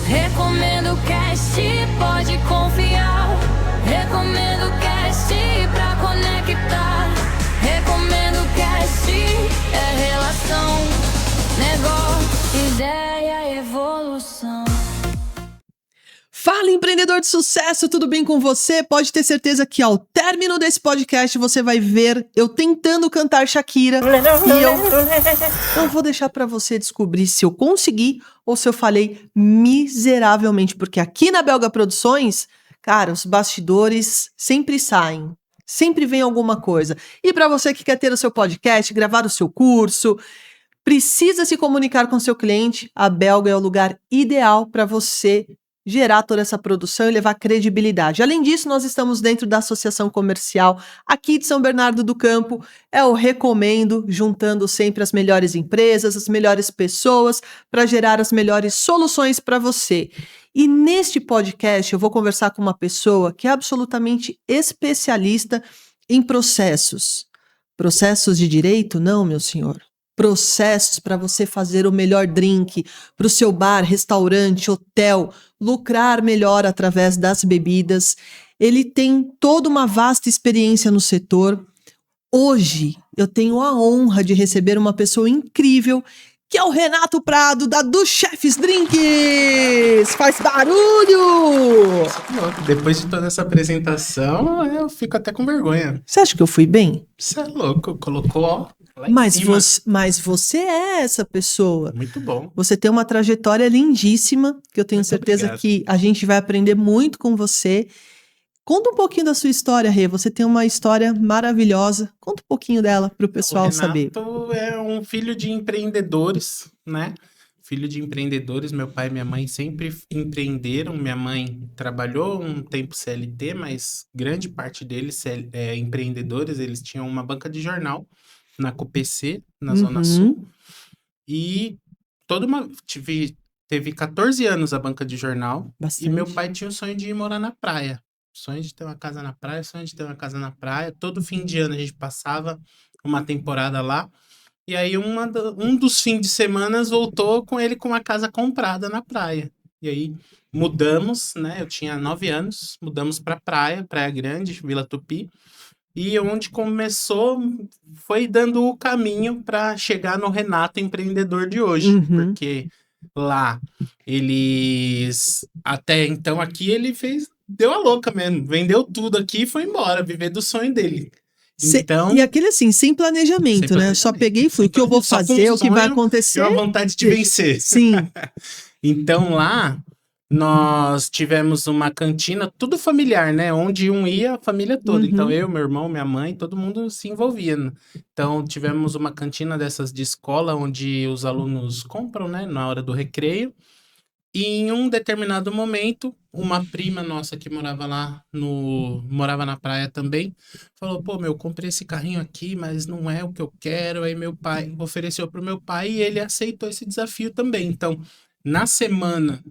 Recomendo o Cast, pode confiar. Recomendo o Cast pra conectar. Recomendo o Cast, é relação, negócio, ideia, evolução. Fala, empreendedor de sucesso, tudo bem com você? Pode ter certeza que ao término desse podcast você vai ver eu tentando cantar Shakira e eu não vou deixar pra você descobrir se eu consegui ou se eu falei miseravelmente, porque aqui na Belga Produções, cara, os bastidores sempre saem, sempre vem alguma coisa. E pra você que quer ter o seu podcast, gravar o seu curso, precisa se comunicar com seu cliente, a Belga é o lugar ideal para você gerar toda essa produção e levar credibilidade. Além disso, nós estamos dentro da Associação Comercial aqui de São Bernardo do Campo. É o Recomendo, juntando sempre as melhores empresas, as melhores pessoas para gerar as melhores soluções para você. E neste podcast eu vou conversar com uma pessoa que é absolutamente especialista em processos. Processos de direito? Não, meu senhor. Processos para você fazer o melhor drink para o seu bar, restaurante, hotel, lucrar melhor através das bebidas. Ele tem toda uma vasta experiência no setor. Hoje eu tenho a honra de receber uma pessoa incrível, que é o Renato Prado, da Dos Chefes Drinks. Faz barulho! Depois de toda essa apresentação, eu fico até com vergonha. Você acha que eu fui bem? Você é louco, colocou, ó, lá em Mas cima. você é essa pessoa. Muito bom. Você tem uma trajetória lindíssima, que eu tenho Muito certeza obrigado. que a gente vai aprender muito com você. Conta um pouquinho da sua história, Rê. Você tem uma história maravilhosa. Conta um pouquinho dela para o pessoal saber. O Renato é um filho de empreendedores, né? Filho de empreendedores. Meu pai e minha mãe sempre empreenderam. Minha mãe trabalhou um tempo CLT, mas grande parte deles é empreendedores. Eles tinham uma banca de jornal na COPC, na Zona Sul. E teve 14 anos a banca de jornal. Bastante. E meu pai tinha o sonho de ir morar na praia. Sonho de ter uma casa na praia, sonho de ter uma casa na praia. Todo fim de ano a gente passava uma temporada lá. E aí um dos fins de semana voltou com ele com uma casa comprada na praia. E aí mudamos, né? Eu tinha 9 anos, mudamos pra Praia Grande, Vila Tupi. E onde começou, foi dando o caminho para chegar no Renato empreendedor de hoje. Uhum. Porque lá, até então aqui ele deu a louca mesmo. Vendeu tudo aqui e foi embora, viver do sonho dele. Então, E aquele assim, sem planejamento, Sem né? Só peguei e fui. O que eu vou só com fazer, o que vai sonho acontecer. e uma vontade de vencer. Sim. Então lá, nós tivemos uma cantina, tudo familiar, né? Onde um ia, a família toda. Uhum. Então eu, meu irmão, minha mãe, todo mundo se envolvia, né? Então tivemos uma cantina dessas de escola, onde os alunos compram, né? Na hora do recreio. E em um determinado momento, uma prima nossa que morava na praia também, falou, pô, comprei esse carrinho aqui, mas não é o que eu quero. Aí meu pai ofereceu pro meu pai e ele aceitou esse desafio também. Então, na semana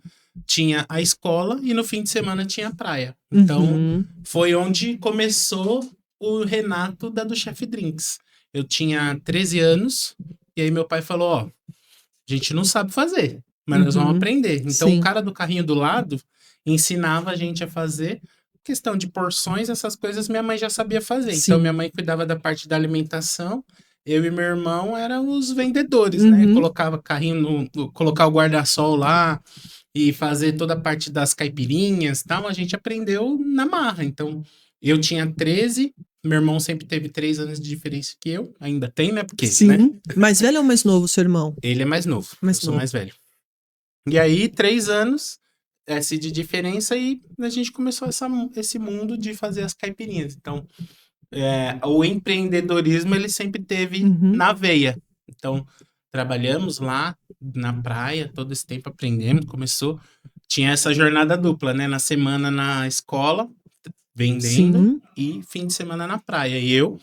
tinha a escola e no fim de semana tinha a praia. Então, foi onde começou o Renato da Do Chef Drinks. Eu tinha 13 anos e aí meu pai falou, ó, a gente não sabe fazer, mas nós vamos aprender. Então, Sim. o cara do carrinho do lado ensinava a gente a fazer. Questão de porções, essas coisas, minha mãe já sabia fazer. Sim. Então, minha mãe cuidava da parte da alimentação. Eu e meu irmão eram os vendedores, né? Colocava carrinho, colocar o guarda-sol lá e fazer toda a parte das caipirinhas e tal. A gente aprendeu na marra. Então, eu tinha 13, meu irmão sempre teve 3 anos de diferença que eu. Ainda tem, né? Porque, Sim. né? Mais velho ou mais novo, seu irmão? Ele é mais novo. Mais eu sou novo. mais velho. E aí, 3 anos de diferença e a gente começou esse mundo de fazer as caipirinhas. Então, o empreendedorismo, ele sempre teve na veia. Então, trabalhamos lá na praia, todo esse tempo aprendemos, tinha essa jornada dupla, né? Na semana na escola, vendendo, e fim de semana na praia. E eu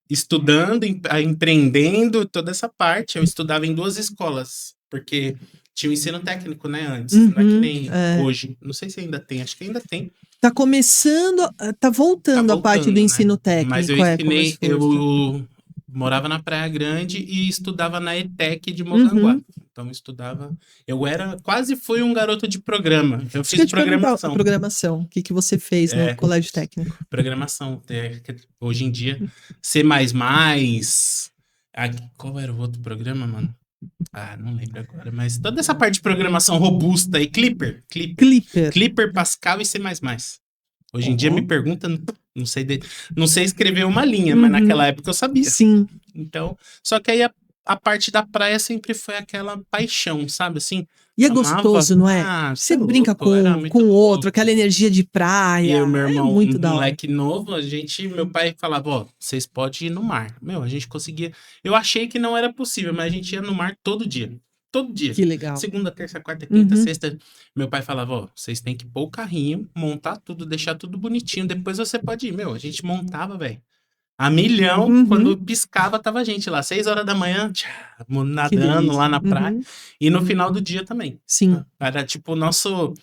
estudando, empreendendo, toda essa parte. Eu estudava em 2 escolas, porque tinha o ensino técnico, né, antes. Não é que nem hoje. Não sei se ainda tem, acho que ainda tem. Tá começando, tá voltando a parte do ensino técnico. Mas eu eu morava na Praia Grande e estudava na ETEC de Mongaguá. Então eu estudava. Quase fui um garoto de programa. Eu Isso que eu fiz te perguntar, programação. programação. O que você fez no colégio técnico? Programação. Hoje em dia, C++. Qual era o outro programa, mano? Ah, não lembro agora. Mas toda essa parte de programação robusta aí. Clipper, Pascal e C++. Hoje em dia me pergunta, não sei escrever uma linha, mas naquela época eu sabia. Sim. Então, só que aí a parte da praia sempre foi aquela paixão, sabe? Assim, E é amava. gostoso, não é? Você brinca com o outro, aquela energia de praia. E eu e meu irmão, muito um da hora. moleque novo, meu pai falava, ó, vocês podem ir no mar. A gente conseguia. Eu achei que não era possível, mas a gente ia no mar todo dia. Todo dia. Que legal. Segunda, terça, quarta, quinta, sexta. Meu pai falava, ó, vocês têm que pôr o carrinho, montar tudo, deixar tudo bonitinho. Depois você pode ir. A gente montava, velho. A milhão, quando piscava, tava a gente lá. 6 horas da manhã, nadando lá na praia. E no final do dia também. Sim. Era tipo o nosso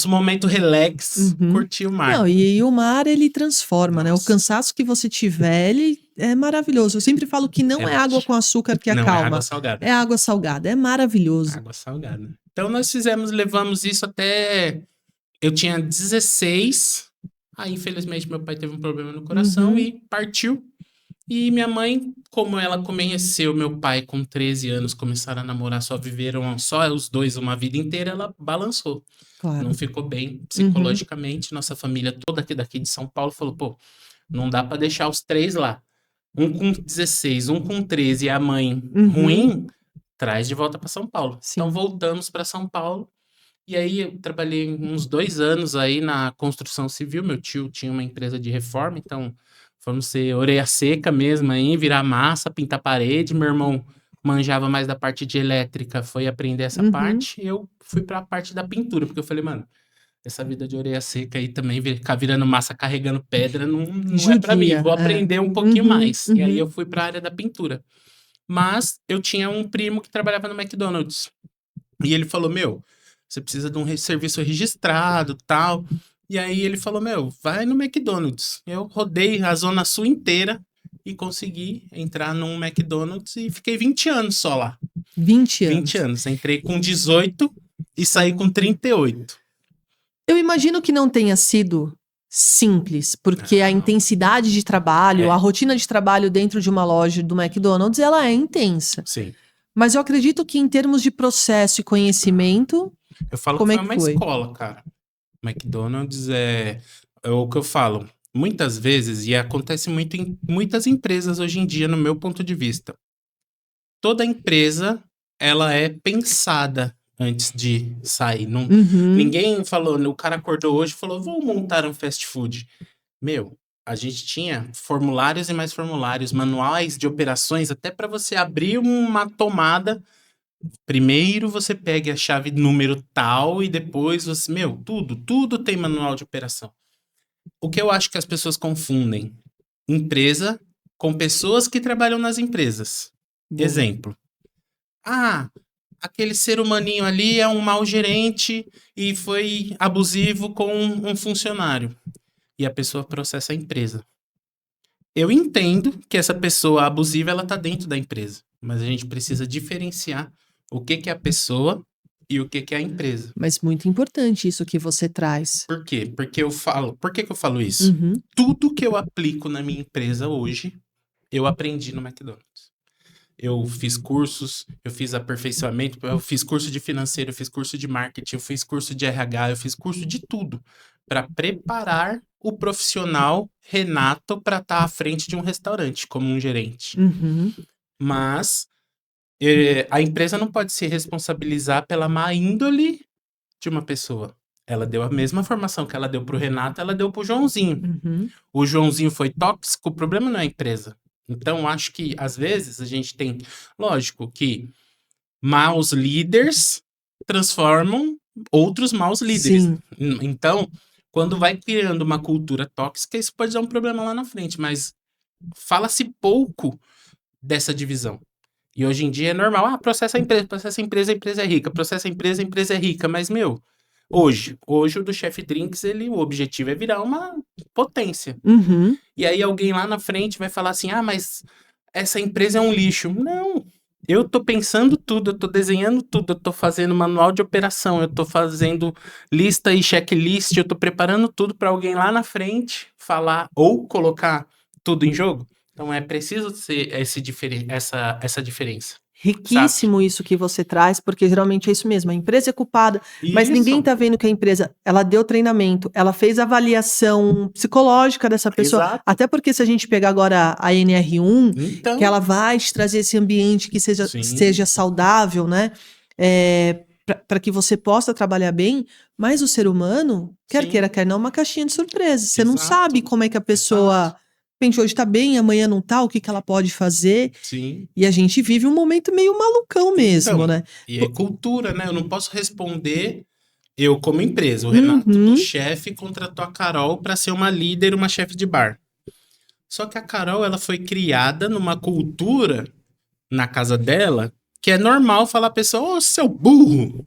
momento relax, curtir o mar. Não, e o mar, ele transforma, né? O cansaço que você tiver, ele é maravilhoso. Eu sempre falo que não é água com açúcar que acalma. Não, é água salgada. É água salgada, é maravilhoso. Água salgada. Então nós levamos isso até... Eu tinha 16... Aí, infelizmente, meu pai teve um problema no coração e partiu. E minha mãe, como ela conheceu meu pai com 13 anos, começaram a namorar, viveram só os dois uma vida inteira, ela balançou. Claro. Não ficou bem psicologicamente. Nossa família toda daqui de São Paulo falou, pô, não dá pra deixar os 3 lá. Um com 16, um com 13 e a mãe ruim, traz de volta pra São Paulo. Sim. Então, voltamos pra São Paulo. E aí eu trabalhei uns 2 anos aí na construção civil. Meu tio tinha uma empresa de reforma, então fomos ser orelha seca mesmo aí, virar massa, pintar parede. Meu irmão manjava mais da parte de elétrica, foi aprender essa parte. E eu fui pra parte da pintura, porque eu falei, mano, essa vida de orelha seca aí também, ficar virando massa, carregando pedra, não é pra mim. Vou aprender um pouquinho mais. E aí eu fui pra área da pintura. Mas eu tinha um primo que trabalhava no McDonald's. E ele falou, você precisa de um serviço registrado e tal. E aí ele falou, vai no McDonald's. Eu rodei a Zona Sul inteira e consegui entrar num McDonald's e fiquei 20 anos só lá. 20 anos. 20 anos. Entrei com 18 e saí com 38. Eu imagino que não tenha sido simples, porque a intensidade de trabalho, a rotina de trabalho dentro de uma loja do McDonald's, ela é intensa. Sim. Mas eu acredito que em termos de processo e conhecimento... Eu falo Como que é foi que uma foi? escola, cara. McDonald's é o que eu falo. Muitas vezes, e acontece muito em muitas empresas hoje em dia, no meu ponto de vista. Toda empresa, ela é pensada antes de sair. Ninguém falou, o cara acordou hoje e falou, vou montar um fast food. A gente tinha formulários e mais formulários, manuais de operações, até para você abrir uma tomada. Primeiro você pega a chave número tal e depois você... tudo tem manual de operação. O que eu acho que as pessoas confundem? Empresa com pessoas que trabalham nas empresas. Boa. Exemplo. Aquele ser humaninho ali é um mau gerente e foi abusivo com um funcionário. E a pessoa processa a empresa. Eu entendo que essa pessoa abusiva, ela tá dentro da empresa. Mas a gente precisa diferenciar o que é a pessoa e o que é a empresa. Mas muito importante isso que você traz. Por quê? Porque eu falo... Por que eu falo isso? Tudo que eu aplico na minha empresa hoje, eu aprendi no McDonald's. Eu fiz cursos, eu fiz aperfeiçoamento, eu fiz curso de financeiro, eu fiz curso de marketing, eu fiz curso de RH, eu fiz curso de tudo para preparar o profissional Renato para estar à frente de um restaurante como um gerente. Mas a empresa não pode se responsabilizar pela má índole de uma pessoa. Ela deu a mesma formação que ela deu pro Renato, ela deu pro Joãozinho. O Joãozinho foi tóxico, o problema não é a empresa. Então, acho que, às vezes, a gente tem... Lógico que maus líderes transformam outros maus líderes. Sim. Então, quando vai criando uma cultura tóxica, isso pode dar um problema lá na frente. Mas fala-se pouco dessa divisão. E hoje em dia é normal. Processa a empresa é rica. Processa a empresa é rica. Mas, hoje o do Chef Drinks, o objetivo é virar uma potência. E aí alguém lá na frente vai falar assim, mas essa empresa é um lixo. Não, Eu tô pensando tudo, eu tô desenhando tudo, eu tô fazendo manual de operação, eu tô fazendo lista e checklist, eu tô preparando tudo para alguém lá na frente falar ou colocar tudo em jogo. Então é preciso ser essa diferença, sabe? Riquíssimo isso que você traz, porque geralmente é isso mesmo, a empresa é culpada, mas ninguém Isso, tá vendo que a empresa, ela deu treinamento, ela fez avaliação psicológica dessa pessoa, exato. até porque se a gente pegar agora a NR1, que Então, ela vai te trazer esse ambiente que sim, seja saudável, né, para que você possa trabalhar bem, mas o ser humano, quer sim, queira, quer não, é uma caixinha de surpresa, você não sabe exato, como é que a exato, pessoa, de repente hoje tá bem, amanhã não tá, o que que ela pode fazer, sim. e a gente vive um momento meio malucão mesmo, Então, né? e é cultura, né? Eu não posso responder eu como empresa. O Renato, o Uhum, chefe, contratou a Carol para ser uma líder, uma chefe de bar. Só que a Carol, ela foi criada numa cultura na casa dela que é normal falar a pessoa, ô, seu burro.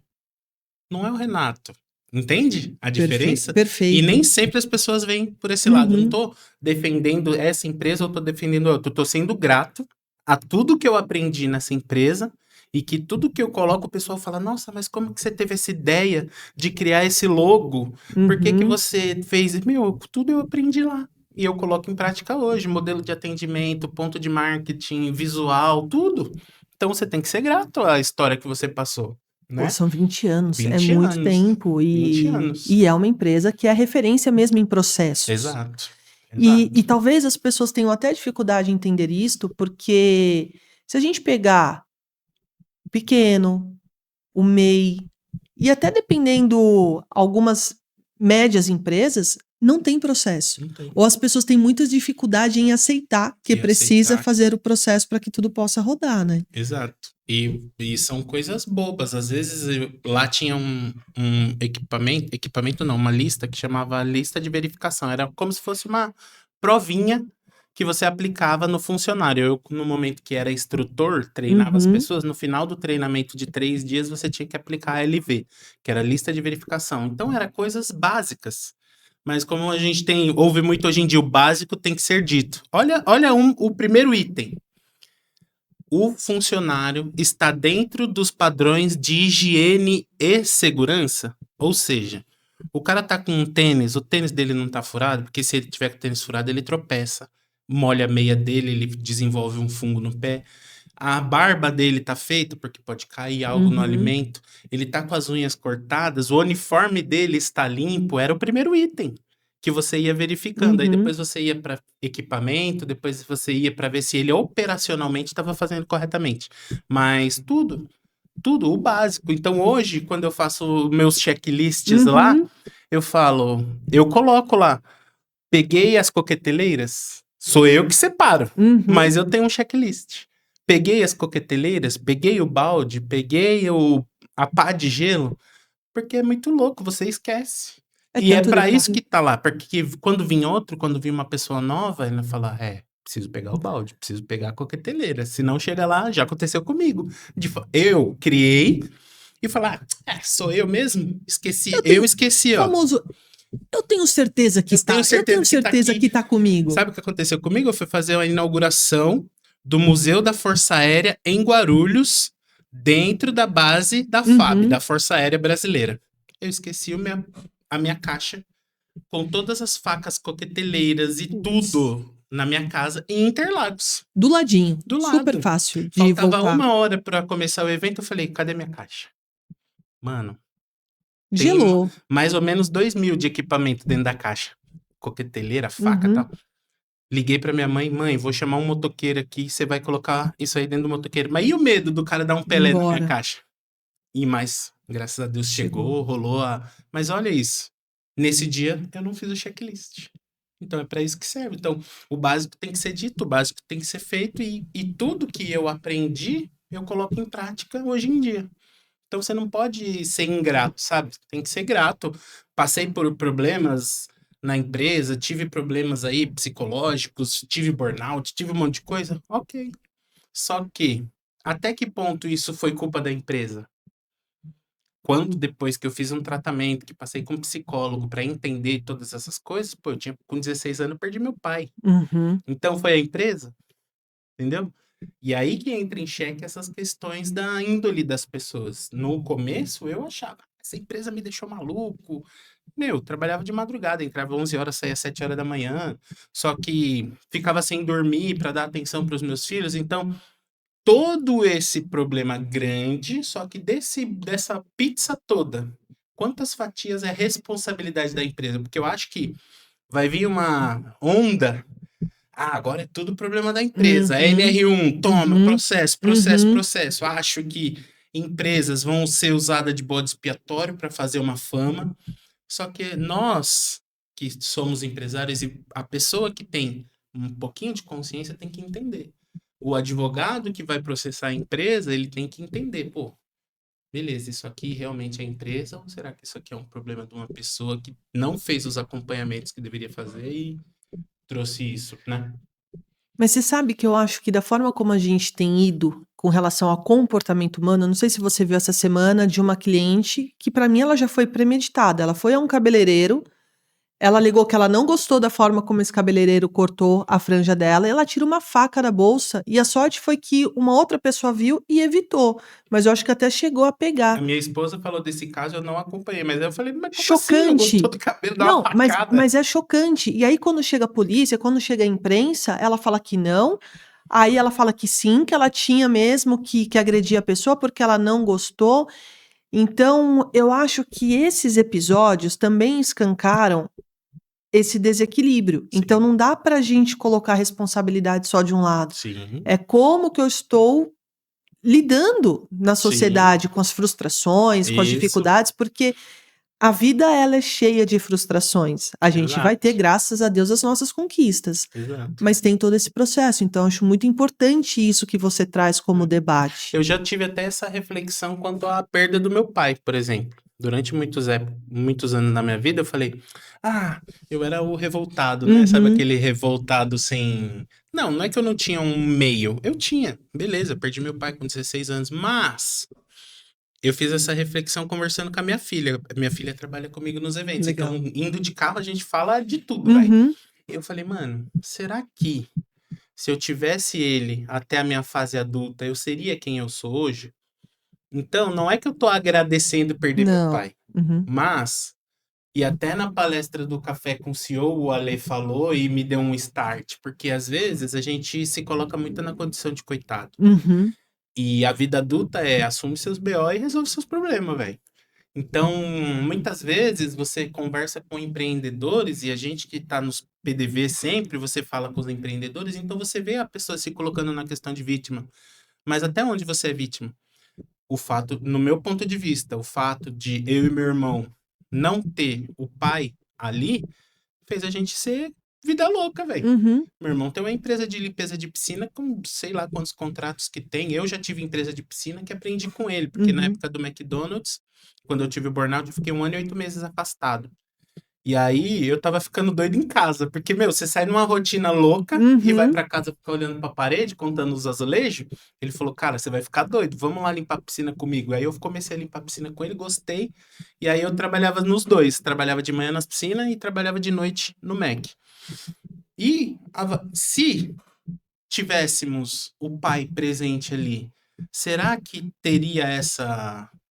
Não é o Renato. Entende a diferença? E perfeito. nem sempre as pessoas vêm por esse lado. Eu não Uhum. tô defendendo essa empresa, eu tô defendendo outra. Eu tô sendo grato a tudo que eu aprendi nessa empresa e que tudo que eu coloco, o pessoal fala: Nossa, mas como que você teve essa ideia de criar esse logo? Por que que Uhum. você fez? Meu, tudo eu aprendi lá. E eu coloco em prática hoje, modelo de atendimento, ponto de marketing, visual, tudo. Então você tem que ser grato à história que você passou, Pô, né? são 20 anos, é 20 muito anos. tempo 20 e, anos. e é uma empresa que é referência mesmo em processos. Exato. E Exato. talvez as pessoas tenham até dificuldade em entender isto, porque se a gente pegar o pequeno, o MEI, e até dependendo algumas médias empresas, não tem processo. Não tem. Ou as pessoas têm muita dificuldade em aceitar que E precisa aceitar. fazer o processo para que tudo possa rodar, né? Exato. E são coisas bobas. Às vezes lá tinha um equipamento não, uma lista que chamava lista de verificação. Era como se fosse uma provinha que você aplicava no funcionário. Eu, no momento que era instrutor, treinava as Uhum, pessoas. No final do treinamento de 3 dias, você tinha que aplicar a LV, que era a lista de verificação. Então, era coisas básicas. Mas como a gente ouve muito hoje em dia, o básico tem que ser dito. Olha o primeiro item. O funcionário está dentro dos padrões de higiene e segurança? Ou seja, o cara tá com um tênis, o tênis dele não tá furado, porque se ele tiver com o tênis furado, ele tropeça. Molha a meia dele, ele desenvolve um fungo no pé. A barba dele tá feita, porque pode cair algo no uhum, alimento. Ele tá com as unhas cortadas, o uniforme dele está limpo, era o primeiro item que você ia verificando. Aí uhum. depois você ia para equipamento, depois você ia para ver se ele operacionalmente estava fazendo corretamente. Mas tudo, o básico. Então hoje, quando eu faço meus checklists lá, Uhum, eu coloco lá, peguei as coqueteleiras, sou eu que separo, uhum. mas eu tenho um checklist. Peguei as coqueteleiras, peguei o balde, a pá de gelo, porque é muito louco, você esquece. É E é tanto pra isso detalhe. que tá lá, porque quando vir uma pessoa nova, ele vai falar, preciso pegar o balde, preciso pegar a coqueteleira, se não chega lá, já aconteceu comigo. Eu criei e falar, sou eu mesmo? Esqueci, Eu eu tenho esqueci, ó. famoso, eu tenho certeza que Eu tenho está, eu tenho certeza que tá certeza aqui. que está comigo. Sabe o que aconteceu comigo? Eu fui fazer a inauguração do Museu da Força Aérea em Guarulhos, dentro da base da FAB, Uhum. da Força Aérea Brasileira. Eu esqueci a minha caixa com todas as facas coqueteleiras e Putz. tudo na minha casa em Interlagos, Do ladinho, do super lado. fácil de Faltava voltar. 1 hora para começar o evento, eu falei, cadê minha caixa? Mano, tem Gelou. mais ou menos 2.000 de equipamento dentro da caixa. Coqueteleira, faca e Uhum. tal. Liguei pra minha mãe, vou chamar um motoqueiro aqui, você vai colocar isso aí dentro do motoqueiro. Mas e o medo do cara dar um Ir Pelé na minha embora. caixa? E mais, graças a Deus Chegou. chegou, rolou a. Mas olha isso. Nesse dia eu não fiz o checklist. Então é pra isso que serve. Então o básico tem que ser dito, o básico tem que ser feito e tudo que eu aprendi eu coloco em prática hoje em dia. Então você não pode ser ingrato, sabe? Tem que ser grato. Passei por problemas na empresa, tive problemas aí psicológicos, tive burnout, tive um monte de coisa. Ok. Só que até que ponto isso foi culpa da empresa? Quando depois que eu fiz um tratamento, que passei com um psicólogo para entender todas essas coisas, pô, eu tinha com 16 anos, eu perdi meu pai. Uhum. Então foi a empresa, entendeu? E aí que entra em xeque essas questões da índole das pessoas. No começo, eu achava, essa empresa me deixou maluco. Meu, trabalhava de madrugada, entrava 11 horas, saía 7 horas da manhã, só que ficava sem dormir para dar atenção para os meus filhos. Então, todo esse problema grande, só que dessa pizza toda, quantas fatias é responsabilidade da empresa? Porque eu acho que vai vir uma onda. Ah, agora é tudo problema da empresa. A Uhum, NR1, toma, uhum, processo, processo, uhum. processo. Acho que empresas vão ser usadas de bode expiatório para fazer uma fama. Só que nós, que somos empresários, e a pessoa que tem um pouquinho de consciência tem que entender. O advogado que vai processar a empresa, ele tem que entender, pô, beleza, isso aqui realmente é empresa ou será que isso aqui é um problema de uma pessoa que não fez os acompanhamentos que deveria fazer e trouxe isso, né? Mas você sabe que eu acho que da forma como a gente tem ido com relação ao comportamento humano, não sei se você viu essa semana de uma cliente que para mim ela já foi premeditada. Ela foi a um cabeleireiro, ela alegou que ela não gostou da forma como esse cabeleireiro cortou a franja dela, e ela tira uma faca da bolsa e a sorte foi que uma outra pessoa viu e evitou. Mas eu acho que até chegou a A pegar. minha esposa falou desse caso, eu não acompanhei, mas eu falei, mas como assim? Não Chocante. gostou do cabelo, dá uma Não, facada. mas é chocante. E aí, quando chega a polícia, quando chega a imprensa, ela fala que não. Aí ela fala que sim, que ela tinha mesmo que agredir a pessoa porque ela não gostou. Então, eu acho que esses episódios também escancaram esse desequilíbrio. Então, Sim, não dá pra gente colocar a responsabilidade só de um lado. sim, É como que eu estou lidando na sim, sociedade com as frustrações, com as isso, dificuldades, porque a vida ela é cheia de frustrações. A gente vai ter, exato, graças a Deus, as nossas conquistas, exato. mas tem todo esse processo. Então, acho muito importante isso que você traz como debate. Eu já tive até essa reflexão quanto à perda do meu pai, por exemplo. Durante muitos anos na minha vida, eu falei, ah, eu era o revoltado, né? Sabe Uhum, aquele revoltado sem. Não, não é que eu não tinha um meio. Eu tinha, beleza, perdi meu pai com 16 anos, mas eu fiz essa reflexão conversando com a minha filha. Minha filha trabalha comigo nos eventos, então legal. indo de carro a gente fala de tudo, velho. Uhum, Eu falei, mano, será que se eu tivesse ele até a minha fase adulta, eu seria quem eu sou hoje? Então, não é que eu tô agradecendo perder meu não. pai, Uhum, mas, e até na palestra do Café com o CEO, o Ale falou e me deu um start, porque às vezes a gente se coloca muito na condição de coitado. uhum, E a vida adulta é assume seus BO e resolve seus problemas, velho. Então, muitas vezes você conversa com empreendedores e a gente que está nos PDV sempre, você fala com os empreendedores, então você vê a pessoa se colocando na questão de vítima. Mas até onde você é vítima? O fato, no meu ponto de vista, o fato de eu e meu irmão não ter o pai ali fez a gente ser vida louca, velho. uhum, Meu irmão tem uma empresa de limpeza de piscina com sei lá quantos contratos que tem. Eu já tive empresa de piscina que aprendi com ele, porque na uhum, época do McDonald's, quando eu tive o burnout, eu fiquei 1 ano e 8 meses afastado. E aí eu tava ficando doido em casa, porque, meu, você sai numa rotina louca e vai uhum. pra casa ficar olhando pra parede, contando os azulejos. Ele falou, cara, você vai ficar doido, vamos lá limpar a piscina comigo. Aí eu comecei a limpar a piscina com ele, gostei. E aí eu trabalhava nos dois, trabalhava de manhã nas piscinas e trabalhava de noite no Mac. E se tivéssemos o pai presente ali, será que teria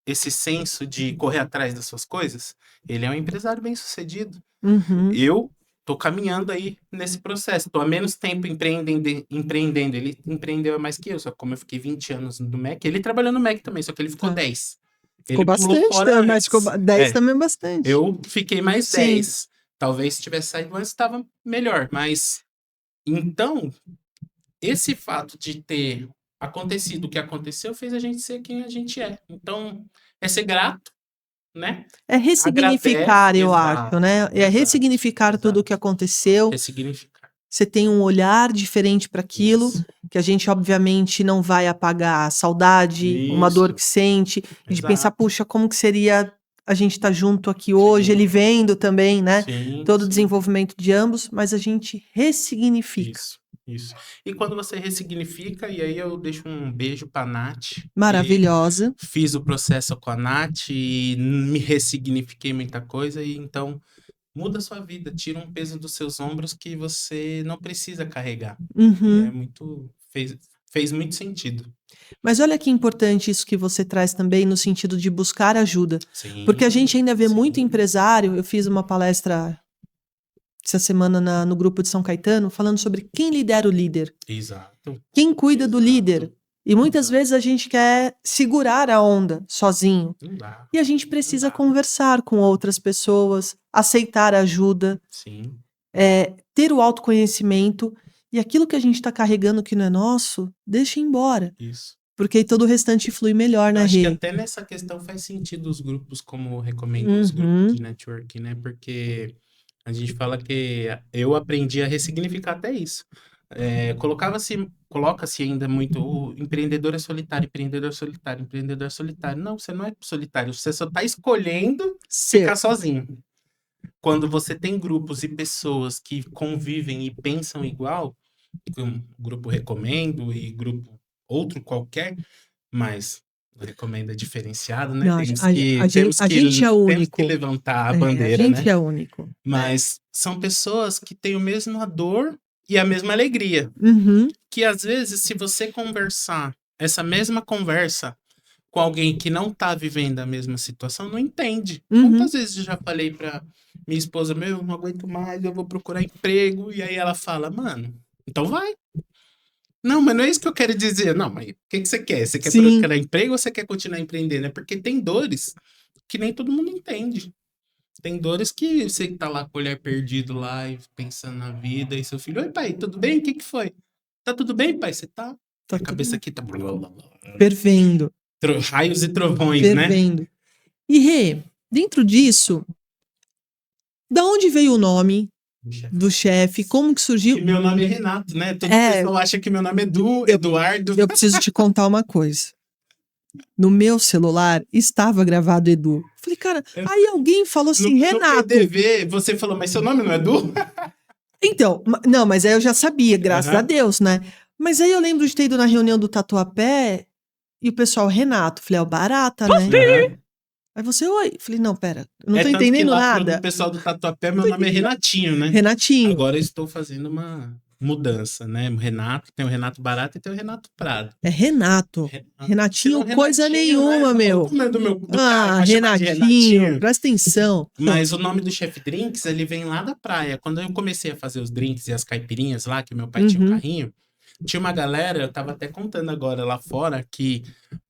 esse senso de correr atrás das suas coisas? Ele é um empresário bem-sucedido. Uhum. Eu tô caminhando aí nesse processo. Tô há menos tempo empreendendo. Ele empreendeu mais que eu, só que como eu fiquei 20 anos no Mac, ele trabalhou no Mac também, só que ele ficou Tá. 10. Ficou Ele pulou bastante, fora mas ficou antes. 10 É, também é bastante. eu fiquei mais Sim. 10. Talvez se tivesse saído antes, estava melhor. Mas então, esse fato de ter acontecido o que aconteceu fez a gente ser quem a gente é. Então, é ser grato, né? É Agradece. ressignificar, eu acho, Exato, né? É exato, ressignificar tudo o exato. que aconteceu. Ressignificar. Você tem um olhar diferente para aquilo, Isso, que a gente obviamente não vai apagar a saudade, uma dor isso, que sente, e de pensar, exato. puxa, como que seria a gente estar junto aqui hoje, ele Sim, vendo também, né? sim, Todo o sim. desenvolvimento de ambos, mas a gente ressignifica. Isso, isso. E quando você ressignifica, e aí eu deixo um beijo pra Nath, que Maravilhosa. fiz o processo com a Nath e me ressignifiquei muita coisa, e então muda a sua vida, tira um peso dos seus ombros que você não precisa carregar. E é Uhum. muito. fez muito sentido. Mas olha que importante isso que você traz também no sentido de buscar ajuda. Sim, Porque a gente ainda vê muito sim. empresário. Eu fiz uma palestra essa semana no grupo de São Caetano falando sobre quem lidera o líder. Exato. Quem cuida do Exato. líder. E muitas Exato. vezes a gente quer segurar a onda sozinho. Não dá. E a gente precisa Não dá. conversar com outras pessoas, aceitar ajuda, Sim. ter o autoconhecimento. E aquilo que a gente está carregando que não é nosso, deixa embora. Isso. Porque aí todo o restante flui melhor, Eu né, acho que Rê? até nessa questão faz sentido os grupos, como eu recomendo os grupos de networking, né? Porque a gente fala que eu aprendi a ressignificar até isso. Coloca-se ainda muito o empreendedor é solitário, empreendedor solitário, empreendedor solitário. Não, você não é solitário, você só está escolhendo ficar sozinho. Quando você tem grupos e pessoas que convivem e pensam igual, que um grupo recomendo e grupo outro qualquer, mas o recomendo é diferenciado, né? Não, a gente é Temos único. que levantar a A bandeira, gente né? é único. Mas são pessoas que têm a mesma dor e a mesma alegria. Uhum. Que às vezes, se você conversar essa mesma conversa com alguém que não tá vivendo a mesma situação, não entende. Uhum. Quantas vezes eu já falei pra minha esposa, meu, não aguento mais, eu vou procurar emprego. E aí ela fala, mano, então vai. Não, mas não é isso que eu quero dizer. Não, mas o que você quer? Você quer Sim. procurar emprego ou você quer continuar empreendendo? É porque tem dores que nem todo mundo entende. Tem dores que você tá lá com o olhar perdido lá e pensando na vida e seu filho, oi pai, tudo bem? O que foi? Tá tudo bem, pai? Você tá? Tá A cabeça tudo aqui tá... fervendo. Raios e trovões, né? Fervendo. E Rê, dentro disso, da onde veio o nome do chefe? Como que surgiu? Que meu nome é Renato, né? Todo pessoal acha que meu nome é Eduardo. Eu preciso te contar uma coisa. No meu celular estava gravado Edu. Falei, cara, aí alguém falou assim, Renato. No PDV, você falou, mas seu nome não é Edu? Então, não, mas aí eu já sabia, graças Aham. a Deus, né? Mas aí eu lembro de ter ido na reunião do Tatuapé e o pessoal, Renato. Falei, é o Barata, né? Aham. Aí você, oi. Falei, não, pera, eu não tô tanto que entendendo lá nada. pro pessoal do Tatuapé, meu nome é Renatinho, né? Renatinho. Agora eu estou fazendo uma mudança, né? O Renato, tem o Renato Barata e tem o Renato Prado. É Renato. Renatinho, Senão coisa nenhuma, né? meu. Como é do Ah, cara, vai chamar de Renatinho, presta atenção. Mas o nome do Chef Drinks, ele vem lá da praia. Quando eu comecei a fazer os drinks e as caipirinhas lá, que meu pai tinha um carrinho, tinha uma galera, eu tava até contando agora lá fora, que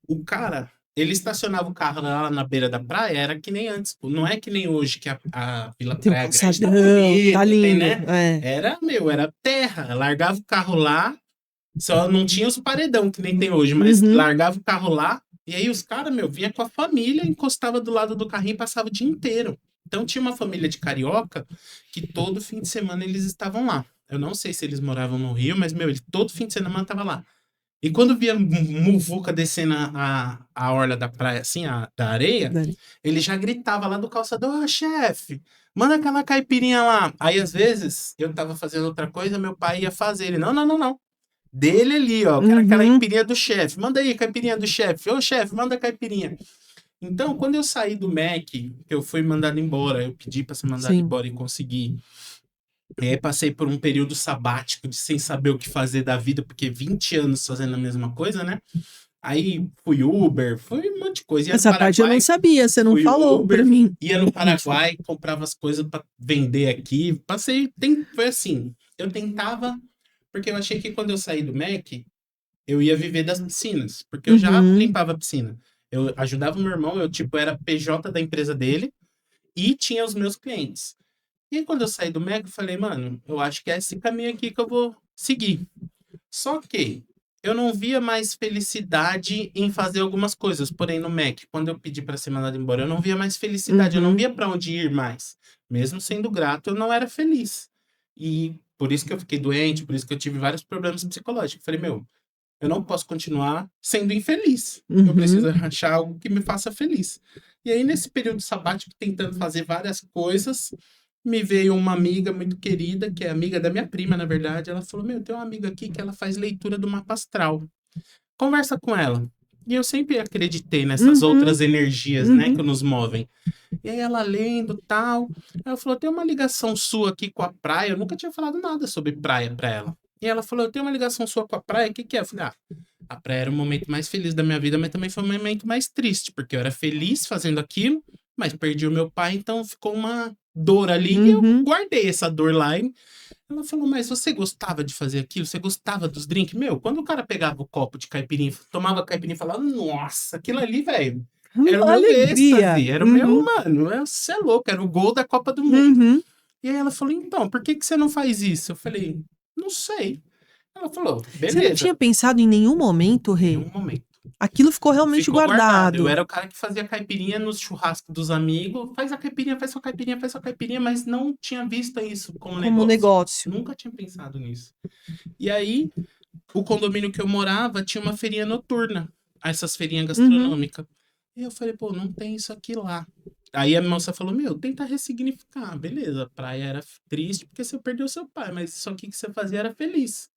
o cara, ele estacionava o carro lá na beira da praia, era que nem antes. Não é que nem hoje, que a Vila Tem um Praia Grande calçadão, tá bonita, tá lindo. tem, né? É. Era terra. Largava o carro lá, só não tinha os paredão, que nem tem hoje, mas largava o carro lá, e aí os caras, vinha com a família, encostava do lado do carrinho e passava o dia inteiro. Então tinha uma família de carioca que todo fim de semana eles estavam lá. Eu não sei se eles moravam no Rio, mas, todo fim de semana tava lá. E quando via muvuca descendo a orla da praia, assim, da areia, ele já gritava lá do calçador, chefe, manda aquela caipirinha lá. Aí, às vezes, eu tava fazendo outra coisa, meu pai ia fazer. Ele, não. Dele ali, ó, quero aquela caipirinha do chefe. Manda aí, caipirinha do chefe. Ô, chefe, manda a caipirinha. Então, quando eu saí do Mac, que eu fui mandado embora, eu pedi pra ser mandado embora e consegui. E aí passei por um período sabático de sem saber o que fazer da vida, porque 20 anos fazendo a mesma coisa, né? Aí fui Uber, fui um monte de coisa. Essa parte eu não sabia, você não falou Uber, pra mim. Ia no Paraguai, comprava as coisas pra vender aqui. Foi assim, eu tentava, porque eu achei que quando eu saí do Mac, eu ia viver das piscinas, porque eu já limpava a piscina. Eu ajudava o meu irmão, eu era PJ da empresa dele e tinha os meus clientes. E aí, quando eu saí do Mac, eu falei, mano, eu acho que é esse caminho aqui que eu vou seguir. Só que eu não via mais felicidade em fazer algumas coisas. Porém, no Mac, quando eu pedi para ser mandado embora, eu não via mais felicidade. Eu não via para onde ir mais. Mesmo sendo grato, eu não era feliz. E por isso que eu fiquei doente, por isso que eu tive vários problemas psicológicos. Eu falei, eu não posso continuar sendo infeliz. Eu preciso achar algo que me faça feliz. E aí, nesse período sabático, tentando fazer várias coisas, me veio uma amiga muito querida, que é amiga da minha prima, na verdade. Ela falou, tem uma amiga aqui que ela faz leitura do mapa astral. Conversa com ela. E eu sempre acreditei nessas outras energias, né, que nos movem. E aí ela lendo tal. Ela falou, tem uma ligação sua aqui com a praia. Eu nunca tinha falado nada sobre praia pra ela. E ela falou, eu tenho uma ligação sua com a praia, o que que é? Eu falei, a praia era o momento mais feliz da minha vida, mas também foi o momento mais triste, porque eu era feliz fazendo aquilo, mas perdi o meu pai, então ficou uma dor ali, e eu guardei essa dor lá. E ela falou, mas você gostava de fazer aquilo? Você gostava dos drinks? Meu, quando o cara pegava o copo de caipirinha, tomava caipirinha e falava, nossa, aquilo ali, velho, era o meu êxtase, era o meu, mano, você é louco, era o gol da Copa do Mundo. E aí ela falou, então, por que você não faz isso? Eu falei, não sei. Ela falou, beleza. Você não tinha pensado em nenhum momento, Rei? Em nenhum momento. Aquilo ficou realmente guardado. Eu era o cara que fazia caipirinha nos churrascos dos amigos. Faz a caipirinha, faz sua caipirinha, faz sua caipirinha, mas não tinha visto isso como negócio. Nunca tinha pensado nisso. E aí, o condomínio que eu morava tinha uma feirinha noturna. Essas feirinhas gastronômicas. E eu falei, pô, não tem isso aqui lá. Aí a moça falou, meu, tenta ressignificar. Beleza, a praia era triste porque você perdeu seu pai, mas isso aqui que você fazia era feliz.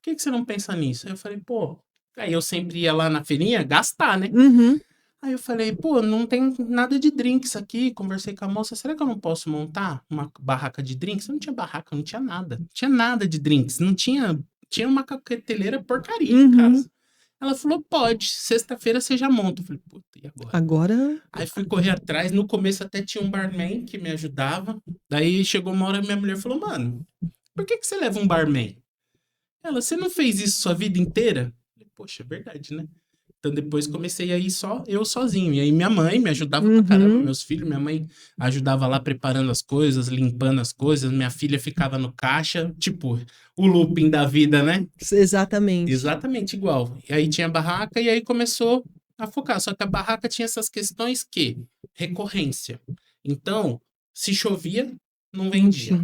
Por que você não pensa nisso? Aí eu falei, pô... Aí eu sempre ia lá na feirinha gastar, né? Aí eu falei, pô, não tem nada de drinks aqui. Conversei com a moça, será que eu não posso montar uma barraca de drinks? Não tinha barraca, não tinha nada. Não tinha nada de drinks. Não tinha... Tinha uma coqueteleira porcaria em casa. Ela falou, pode, sexta-feira você já monta. Eu falei, puta, e agora? Agora... Aí fui correr atrás, no começo até tinha um barman que me ajudava. Daí chegou uma hora, minha mulher falou, mano, por que você leva um barman? Ela, você não fez isso sua vida inteira? Eu falei, poxa, é verdade, né? Então depois comecei a ir só eu sozinho. E aí minha mãe me ajudava pra caramba, meus filhos, minha mãe ajudava lá preparando as coisas, limpando as coisas, minha filha ficava no caixa, tipo, o looping da vida, né? Exatamente. Exatamente igual. E aí tinha a barraca e aí começou a focar. Só que a barraca tinha essas questões que recorrência. Então, se chovia, não vendia.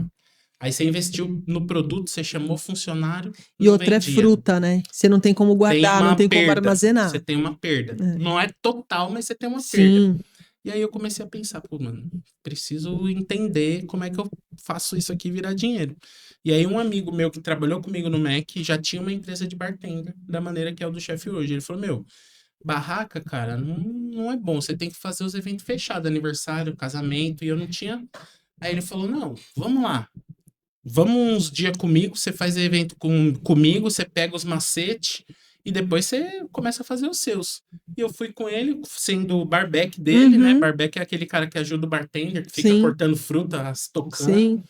Aí você investiu no produto, você chamou funcionário, e outra vendia. É fruta, né? Você não tem como guardar, não tem perda, como armazenar. Você tem uma perda. Não é total, mas você tem uma Sim. perda. E aí eu comecei a pensar, pô, mano, preciso entender como é que eu faço isso aqui virar dinheiro. E aí um amigo meu que trabalhou comigo no Mac já tinha uma empresa de bartender, da maneira que é o do chefe hoje. Ele falou, meu, barraca, cara, não é bom. Você tem que fazer os eventos fechados, aniversário, casamento, e eu não tinha... Aí ele falou, não, vamos lá. Vamos uns dias comigo, você faz evento comigo, você pega os macetes e depois você começa a fazer os seus. E eu fui com ele, sendo o barback dele, né? Barback é aquele cara que ajuda o bartender, que fica cortando fruta, tocando. Sim.